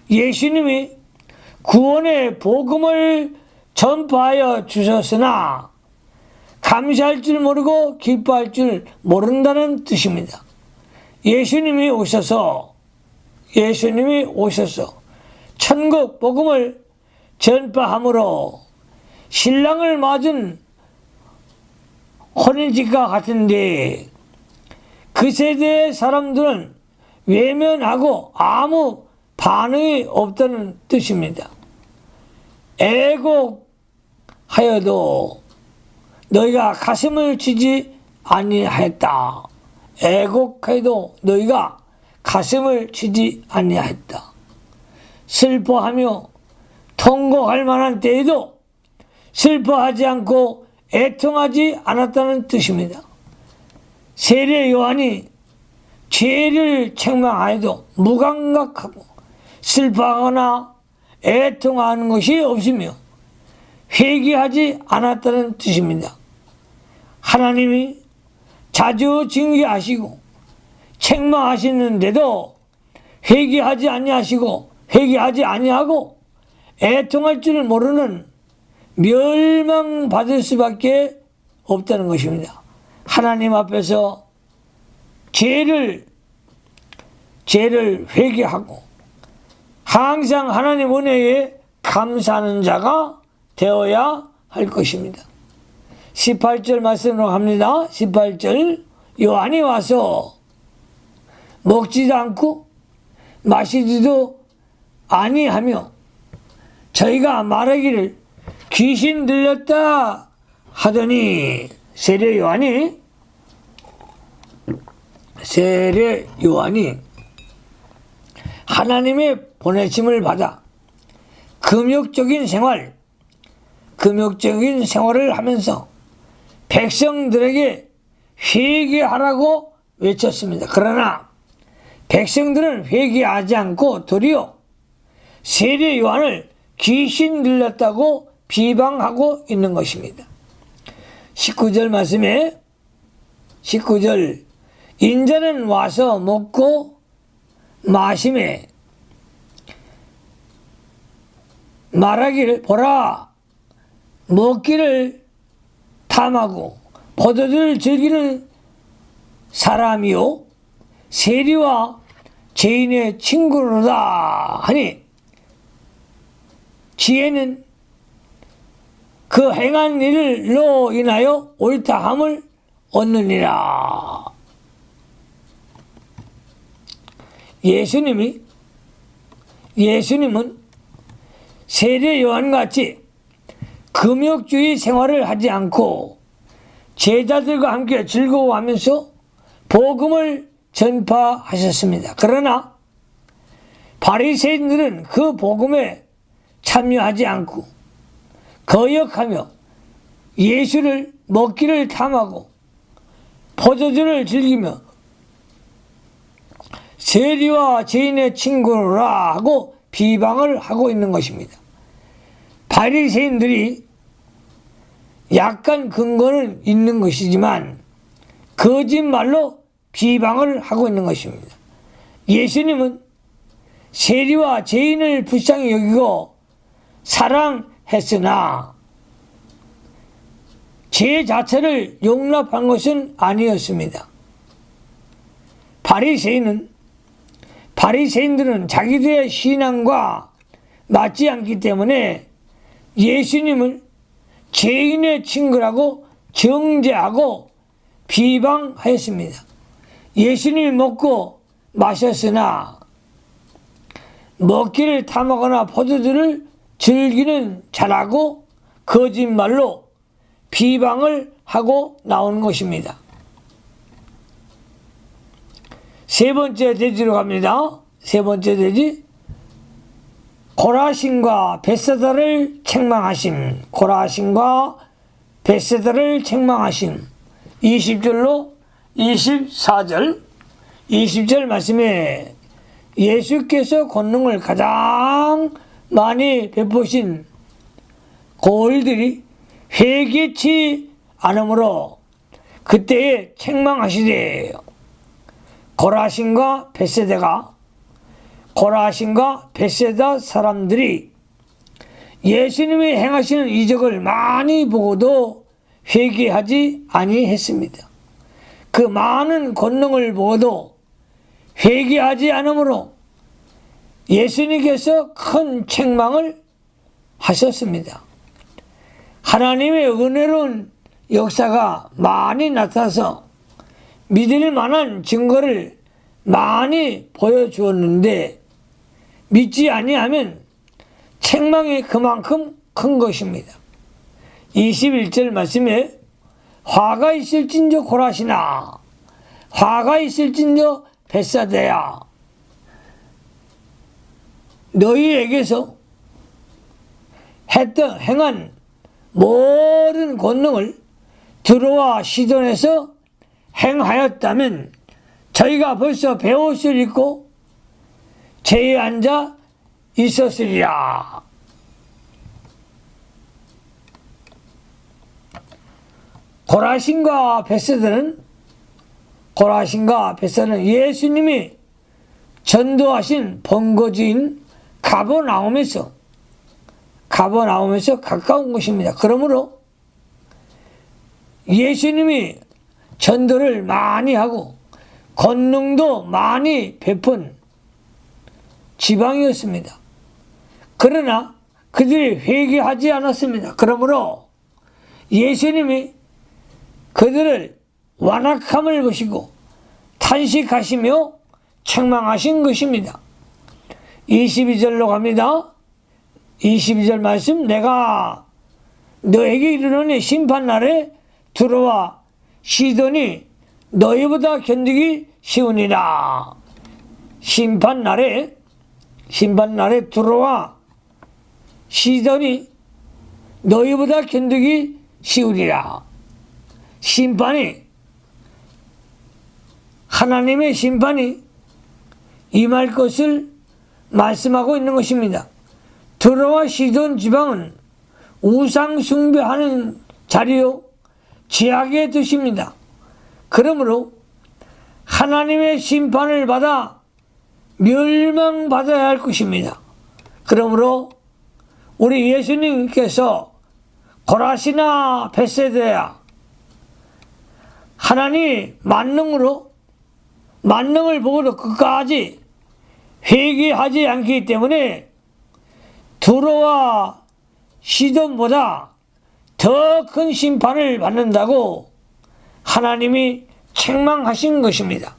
예수님이 구원의 복음을 전파하여 주셨으나 감사할 줄 모르고 기뻐할 줄 모른다는 뜻입니다. 예수님이 오셔서 천국 복음을 전파함으로 신랑을 맞은 혼인집과 같은데 그 세대의 사람들은 외면하고 아무 반응이 없다는 뜻입니다. 애곡하여도 너희가 가슴을 치지 아니하였다. 애곡해도 너희가 가슴을 치지 아니하였다. 슬퍼하며 통곡할 만한 때에도 슬퍼하지 않고 애통하지 않았다는 뜻입니다. 세례 요한이 죄를 책망하여도 무감각하고 슬퍼하거나 애통하는 것이 없으며 회개하지 않았다는 뜻입니다. 하나님이 자주 징계하시고 책망하시는데도 회개하지 아니하고 애통할 줄 모르는 멸망받을 수밖에 없다는 것입니다. 하나님 앞에서 죄를 회개하고 항상 하나님 은혜에 감사하는 자가 되어야 할 것입니다. 18절 말씀으로 갑니다. 18절 요한이 와서 먹지도 않고 마시지도 아니하며 저희가 말하기를 귀신 들렸다 하더니 세례 요한이 하나님의 보내심을 받아 금욕적인 생활을 하면서 백성들에게 회개하라고 외쳤습니다. 그러나 백성들은 회개하지 않고 도리어 세례 요한을 귀신 들렸다고 비방하고 있는 것입니다. 19절 말씀에 19절 인자는 와서 먹고 마심에 말하기를 보라 먹기를 탐하고 포도주를 즐기는 사람이요 세리와 죄인의 친구로다 하니 지혜는 그 행한 일로 인하여 옳다함을 얻느니라. 예수님은 세례 요한같이 금욕주의 생활을 하지 않고 제자들과 함께 즐거워하면서 복음을 전파하셨습니다. 그러나 바리새인들은 그 복음에 참여하지 않고 거역하며 예수를 먹기를 탐하고 포도주를 즐기며 세리와 죄인의 친구라 하고 비방을 하고 있는 것입니다. 바리새인들이 약간 근거는 있는 것이지만 거짓말로 비방을 하고 있는 것입니다. 예수님은 세리와 죄인을 불쌍히 여기고 사랑했으나 죄 자체를 용납한 것은 아니었습니다. 바리새인들은 자기들의 신앙과 맞지 않기 때문에 예수님을 죄인의 친구라고 정죄하고 비방하였습니다. 예수님이 먹고 마셨으나 먹기를 탐하거나 포도주를 즐기는 자라고 거짓말로 비방을 하고 나오는 것입니다. 세 번째 돼지로 갑니다. 세 번째 돼지 고라신과 벳세다를 책망하심. 20절로 24절 20절 말씀에 예수께서 권능을 가장 많이 베푸신 고을들이 회개치 않으므로 그때에 책망하시되 고라신과 벳세다 사람들이 예수님이 행하시는 이적을 많이 보고도 회개하지 아니했습니다. 그 많은 권능을 보고도 회개하지 않으므로 예수님께서 큰 책망을 하셨습니다. 하나님의 은혜로운 역사가 많이 나타나서 믿을 만한 증거를 많이 보여주었는데 믿지 아니하면 책망이 그만큼 큰 것입니다. 21절 말씀에 화가 있을진저 고라시나 화가 있을진저 벳사다야, 너희에게서 행한 모든 권능을 두로와 시돈에서 행하였다면 저희가 벌써 배옷을 입고 제에 앉아 있었으리라. 고라신과 벳사는 예수님이 전도하신 본거지인 가버나움에서 가까운 곳입니다. 그러므로 예수님이 전도를 많이 하고 권능도 많이 베푼 지방이었습니다. 그러나 그들이 회개하지 않았습니다. 그러므로 예수님이 그들을 완악함을 보시고 탄식하시며 책망하신 것입니다. 22절로 갑니다. 22절 말씀, 내가 너에게 이르노니 심판날에 두로와 시돈이 너희보다 견디기 쉬우니라. 심판날에 두로와 시돈이 너희보다 견디기 쉬우리라. 하나님의 심판이 임할 것을 말씀하고 있는 것입니다. 두로와 시돈 지방은 우상 숭배하는 자리요 죄악의 뜻입니다. 그러므로 하나님의 심판을 받아 멸망받아야 할 것입니다. 그러므로 우리 예수님께서 고라시나 벳사다야, 하나님 만능을 보고도 끝까지 회개하지 않기 때문에 두로와 시돈보다 더 큰 심판을 받는다고 하나님이 책망하신 것입니다.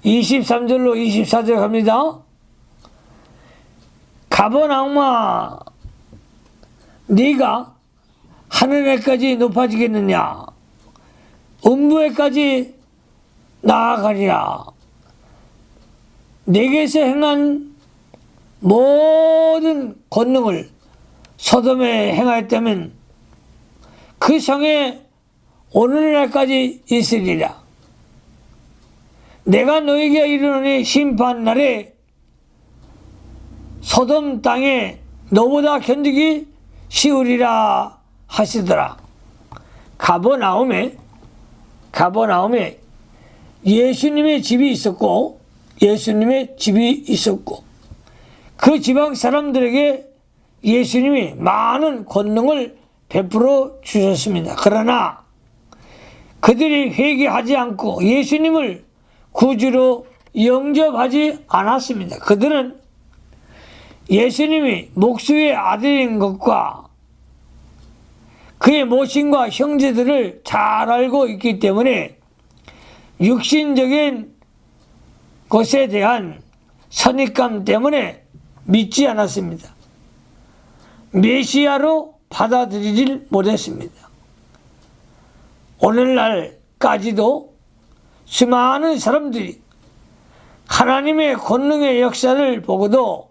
23절로 24절 갑니다. 가버나움아, 네가 하늘에까지 높아지겠느냐? 음부에까지 나아가리라. 내게서 행한 모든 권능을 소돔에 행하였다면 그 성에 오늘날까지 있으리라. 내가 너에게 이르노니 심판날에 소돔 땅에 너보다 견디기 쉬우리라 하시더라. 가버나움에 예수님의 집이 있었고 그 지방 사람들에게 예수님이 많은 권능을 베풀어 주셨습니다. 그러나 그들이 회개하지 않고 예수님을 구주로 영접하지 않았습니다. 그들은 예수님이 목수의 아들인 것과 그의 모친과 형제들을 잘 알고 있기 때문에 육신적인 것에 대한 선입감 때문에 믿지 않았습니다. 메시아로 받아들이질 못했습니다. 오늘날까지도 수많은 사람들이 하나님의 권능의 역사를 보고도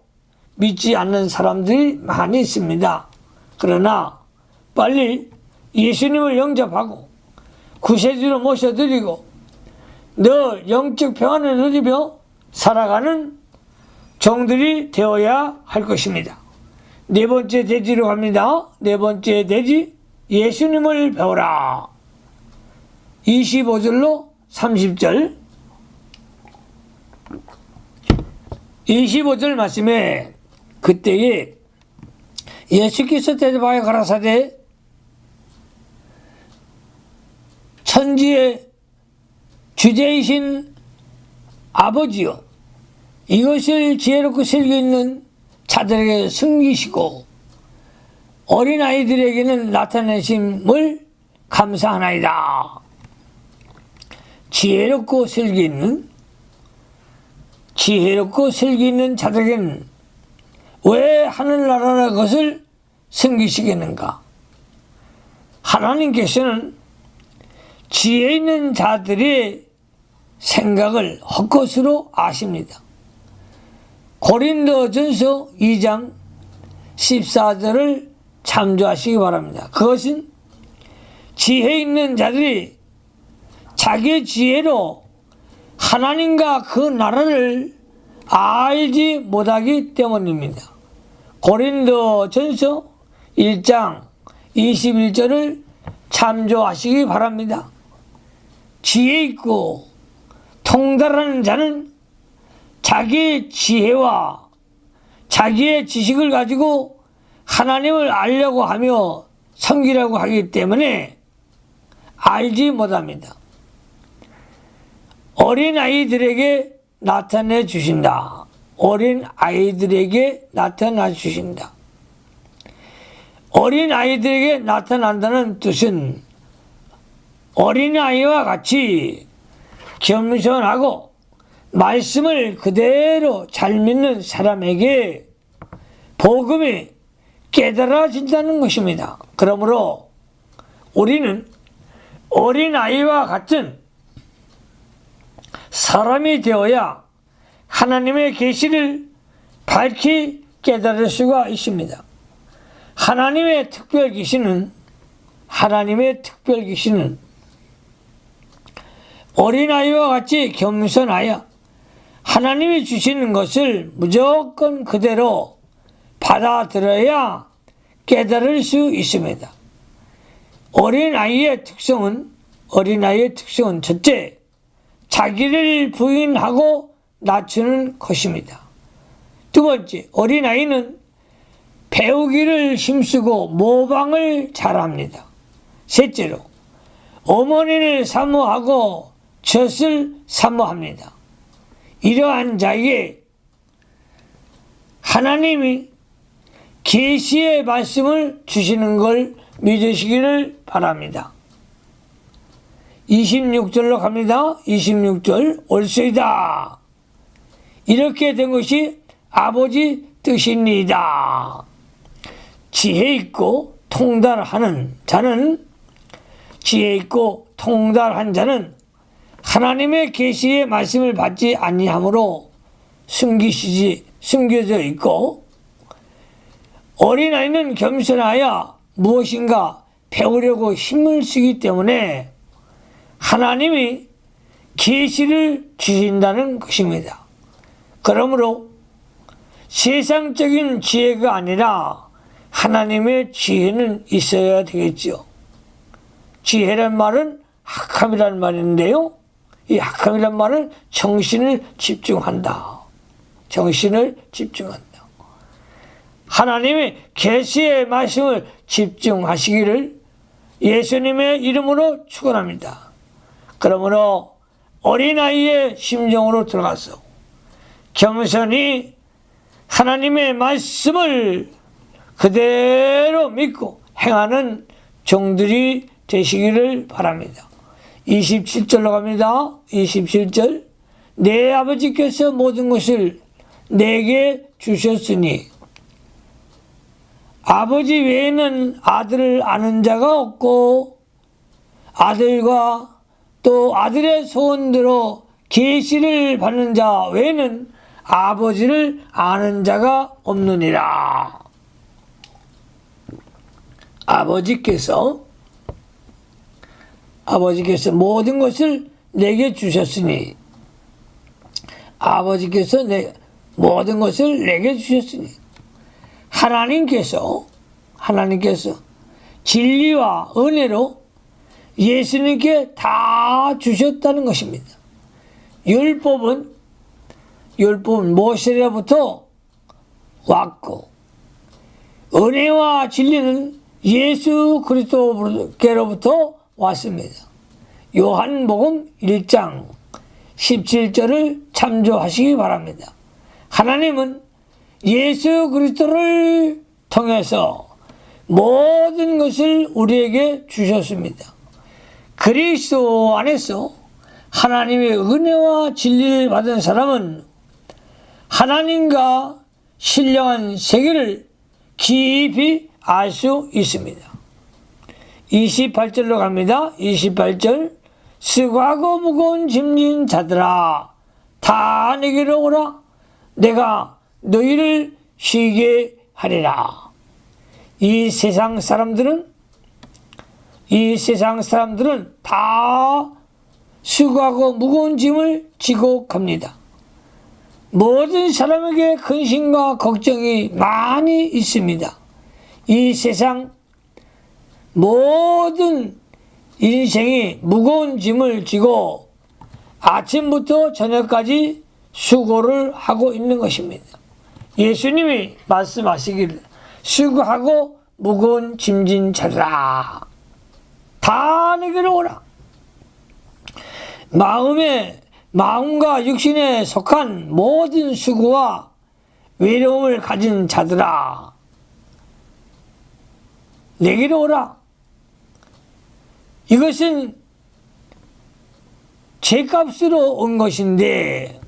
믿지 않는 사람들이 많이 있습니다. 그러나 빨리 예수님을 영접하고 구세주로 모셔드리고 너 영적 평안을 누리며 살아가는 종들이 되어야 할 것입니다. 네 번째 대지로 갑니다. 네 번째 대지, 예수님을 배우라. 25절로 30절. 25절 말씀에 그때에 예수께서 대답하여 가라사대 천지의 주제이신 아버지여, 이것을 지혜롭고 슬기 있는 자들에게 숨기시고 어린아이들에게는 나타내심을 감사하나이다. 지혜롭고 슬기 있는 자들에게는 왜 하늘나라의 것을 숨기시겠는가? 하나님께서는 지혜 있는 자들의 생각을 헛것으로 아십니다. 고린도전서 2장 14절을 참조하시기 바랍니다. 그것은 지혜 있는 자들이 자기의 지혜로 하나님과 그 나라를 알지 못하기 때문입니다. 고린도전서 1장 21절을 참조하시기 바랍니다. 지혜 있고 통달하는 자는 자기의 지혜와 자기의 지식을 가지고 하나님을 알려고 하며 섬기려고 하기 때문에 알지 못합니다. 어린아이들에게 나타내 주신다. 어린아이들에게 나타나 주신다. 어린아이들에게 나타난다는 뜻은 어린아이와 같이 겸손하고 말씀을 그대로 잘 믿는 사람에게 복음이 깨달아진다는 것입니다. 그러므로 우리는 어린아이와 같은 사람이 되어야 하나님의 계시를 밝히 깨달을 수가 있습니다. 하나님의 특별 계시는 어린아이와 같이 겸손하여 하나님이 주시는 것을 무조건 그대로 받아들여야 깨달을 수 있습니다. 어린아이의 특성은 첫째, 자기를 부인하고 낮추는 것입니다. 두 번째, 어린아이는 배우기를 힘쓰고 모방을 잘합니다. 셋째로, 어머니를 사모하고 젖을 사모합니다. 이러한 자에게 하나님이 계시의 말씀을 주시는 걸 믿으시기를 바랍니다. 26절로 갑니다. 26절 올소이다. 이렇게 된 것이 아버지 뜻입니다. 지혜 있고 통달한 자는 하나님의 계시의 말씀을 받지 아니하므로 숨겨져 있고, 어린아이는 겸손하여 무엇인가 배우려고 힘을 쓰기 때문에 하나님이 계시를 주신다는 것입니다. 그러므로 세상적인 지혜가 아니라 하나님의 지혜는 있어야 되겠죠. 지혜란 말은 학함이란 말인데요. 이 학함이란 말은 정신을 집중한다. 하나님의 계시의 말씀을 집중하시기를 예수님의 이름으로 축원합니다. 그러므로 어린아이의 심정으로 들어가서 겸손히 하나님의 말씀을 그대로 믿고 행하는 종들이 되시기를 바랍니다. 27절로 갑니다. 27절, 내 아버지께서 모든 것을 내게 주셨으니 아버지 외에는 아들을 아는 자가 없고 아들과 또 아들의 소원대로 계시를 받는 자 외에는 아버지를 아는 자가 없느니라. 아버지께서 모든 것을 내게 주셨으니 모든 것을 내게 주셨으니 하나님께서 진리와 은혜로 예수님께 다 주셨다는 것입니다. 율법은 모세로부터 왔고 은혜와 진리는 예수 그리스도께로부터 왔습니다. 요한복음 1장 17절을 참조하시기 바랍니다. 하나님은 예수 그리스도를 통해서 모든 것을 우리에게 주셨습니다. 그리스도 안에서 하나님의 은혜와 진리를 받은 사람은 하나님과 신령한 세계를 깊이 알 수 있습니다. 28절로 갑니다. 28절 수고하고 무거운 짐진 자들아 다 내게로 오라. 내가 너희를 쉬게 하리라. 이 세상 사람들은 다 수고하고 무거운 짐을 지고 갑니다. 모든 사람에게 근심과 걱정이 많이 있습니다. 이 세상 모든 인생이 무거운 짐을 지고 아침부터 저녁까지 수고를 하고 있는 것입니다. 예수님이 말씀하시기를 수고하고 무거운 짐진 자들아 다 내게로 오라. 마음과 육신에 속한 모든 수고와 외로움을 가진 자들아 내게로 오라. 이것은 죄값으로 온 것인데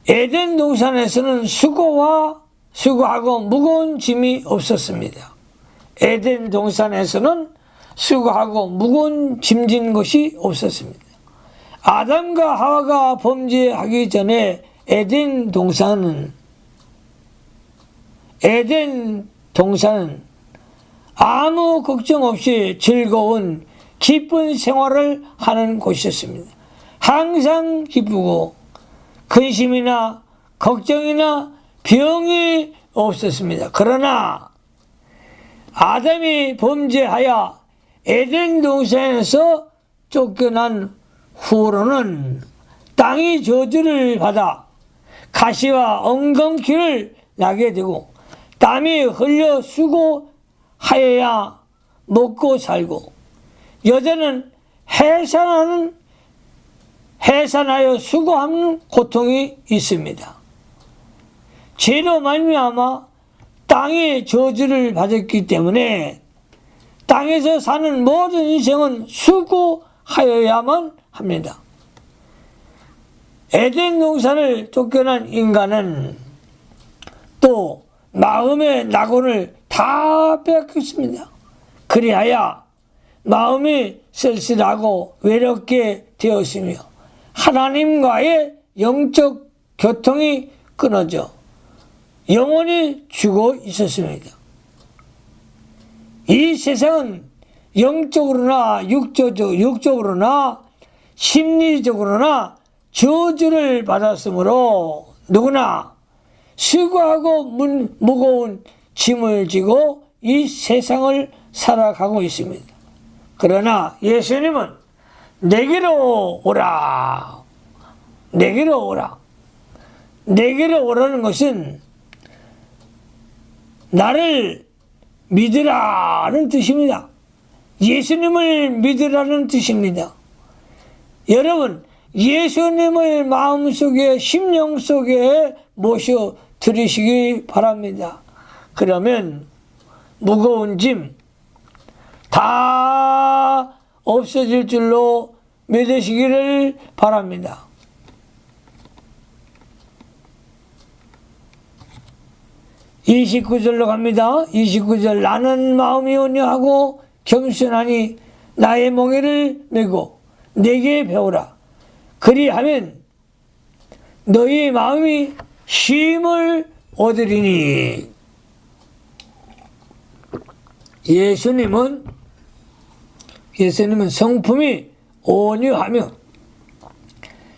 에덴 동산에서는 수고하고 무거운 짐이 없었습니다. 에덴 동산에서는 수고하고 무거운 짐진 것이 없었습니다. 아담과 하와가 범죄하기 전에 에덴 동산은 아무 걱정 없이 즐거운 기쁜 생활을 하는 곳이었습니다. 항상 기쁘고 근심이나 걱정이나 병이 없었습니다. 그러나 아담이 범죄하여 에덴 동산에서 쫓겨난 후로는 땅이 저주를 받아 가시와 엉겅퀴를 나게 되고 땀이 흘려 수고하여야 먹고 살고 여자는 해산하여 수고하는 고통이 있습니다. 죄로 말미암아 땅의 저주를 받았기 때문에 땅에서 사는 모든 인생은 수고하여야만 합니다. 에덴 동산을 쫓겨난 인간은 또 마음의 낙원을 다 빼앗겼습니다. 그리하여 마음이 쓸쓸하고 외롭게 되었으며 하나님과의 영적 교통이 끊어져 영원히 죽어 있었습니다. 이 세상은 영적으로나 육적으로나 심리적으로나 저주를 받았으므로 누구나 수고하고 무거운 짐을 지고 이 세상을 살아가고 있습니다. 그러나 예수님은 내게로 오라. 내게로 오라. 내게로 오라는 것은 나를 믿으라는 뜻입니다. 예수님을 믿으라는 뜻입니다. 여러분, 예수님을 마음속에 심령 속에 모셔 들으시기 바랍니다. 그러면 무거운 짐 다 없어질 줄로 믿으시기를 바랍니다. (29절로) 갑니다. 29절 나는 마음이 온유하고 겸손하니 나의 멍에를 메고 내게 배우라. 그리하면 너희 마음이 쉼을 얻으리니. 예수님은 성품이 온유하며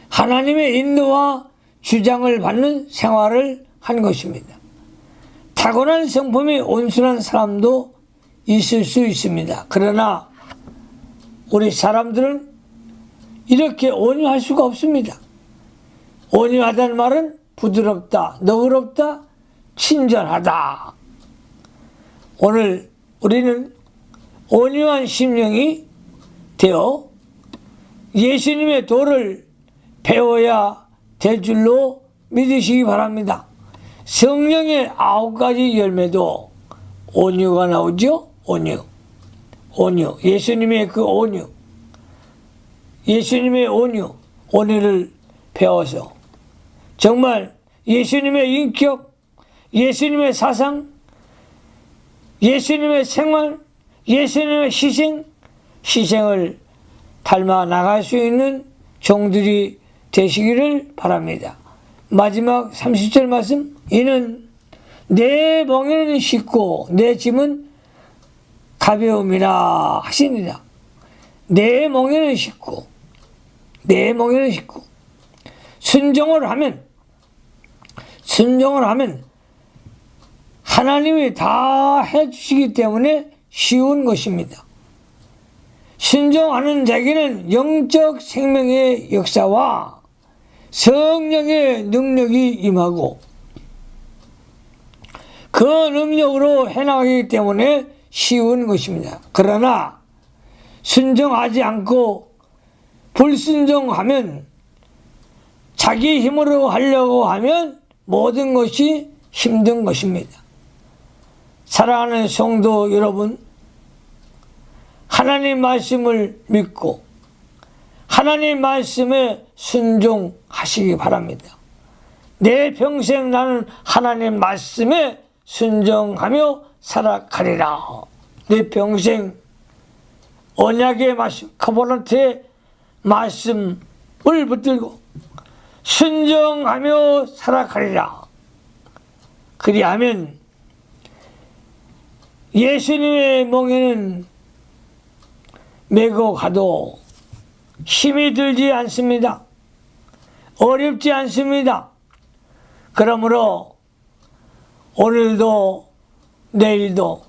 하나님의 인도와 주장을 받는 생활을 한 것입니다. 타고난 성품이 온순한 사람도 있을 수 있습니다. 그러나 우리 사람들은 이렇게 온유할 수가 없습니다. 온유하다는 말은 부드럽다, 너그럽다, 친절하다. 오늘 우리는 온유한 심령이 되어 예수님의 도를 배워야 될 줄로 믿으시기 바랍니다. 성령의 9가지 열매도 온유가 나오죠. 온유. 예수님의 그 온유. 예수님의 온유를 배워서 정말 예수님의 인격, 예수님의 사상, 예수님의 생활, 예수님의 희생을 닮아 나갈 수 있는 종들이 되시기를 바랍니다. 마지막 30절 말씀, 이는 내 멍에는 쉽고 내 짐은 가벼움이라 하시니라. 내 멍에는 쉽고 내 멍에는 쉽고 순종을 하면 하나님이 다 해주시기 때문에 쉬운 것입니다. 순종하는 자에게는 영적 생명의 역사와 성령의 능력이 임하고 그 능력으로 해나가기 때문에 쉬운 것입니다. 그러나 순종하지 않고 불순종하면, 자기 힘으로 하려고 하면 모든 것이 힘든 것입니다. 사랑하는 성도 여러분, 하나님 말씀을 믿고 하나님 말씀에 순종하시기 바랍니다. 내 평생 나는 하나님 말씀에 순종하며 살아가리라. 내 평생 언약의 말씀, 커버넌트의 말씀을 붙들고 순종하며 살아가리라. 그리하면 예수님의 멍에는 메고 가도 힘이 들지 않습니다. 어렵지 않습니다. 그러므로 오늘도 내일도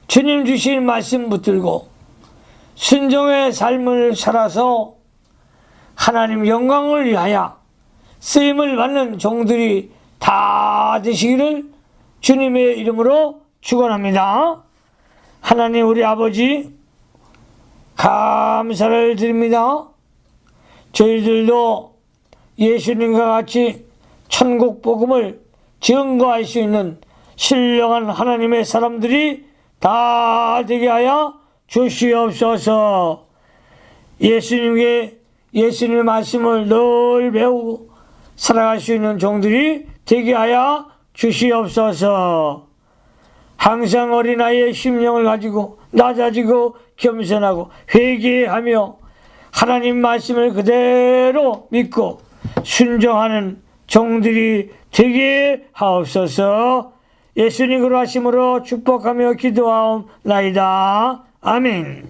주님 주신 말씀 붙들고 순종의 삶을 살아서 하나님 영광을 위하여 쓰임을 받는 종들이 다 되시기를 주님의 이름으로 축원합니다. 하나님 우리 아버지 감사를 드립니다. 저희들도 예수님과 같이 천국 복음을 증거할 수 있는 신령한 하나님의 사람들이 다 되게 하여 주시옵소서. 예수님의 말씀을 늘 배우고 살아갈 수 있는 종들이 되게 하여 주시옵소서. 항상 어린아이의 심령을 가지고 낮아지고 겸손하고 회개하며 하나님 말씀을 그대로 믿고 순종하는 종들이 되게 하옵소서. 예수님 그러하심으로 축복하며 기도하옵나이다. 아멘.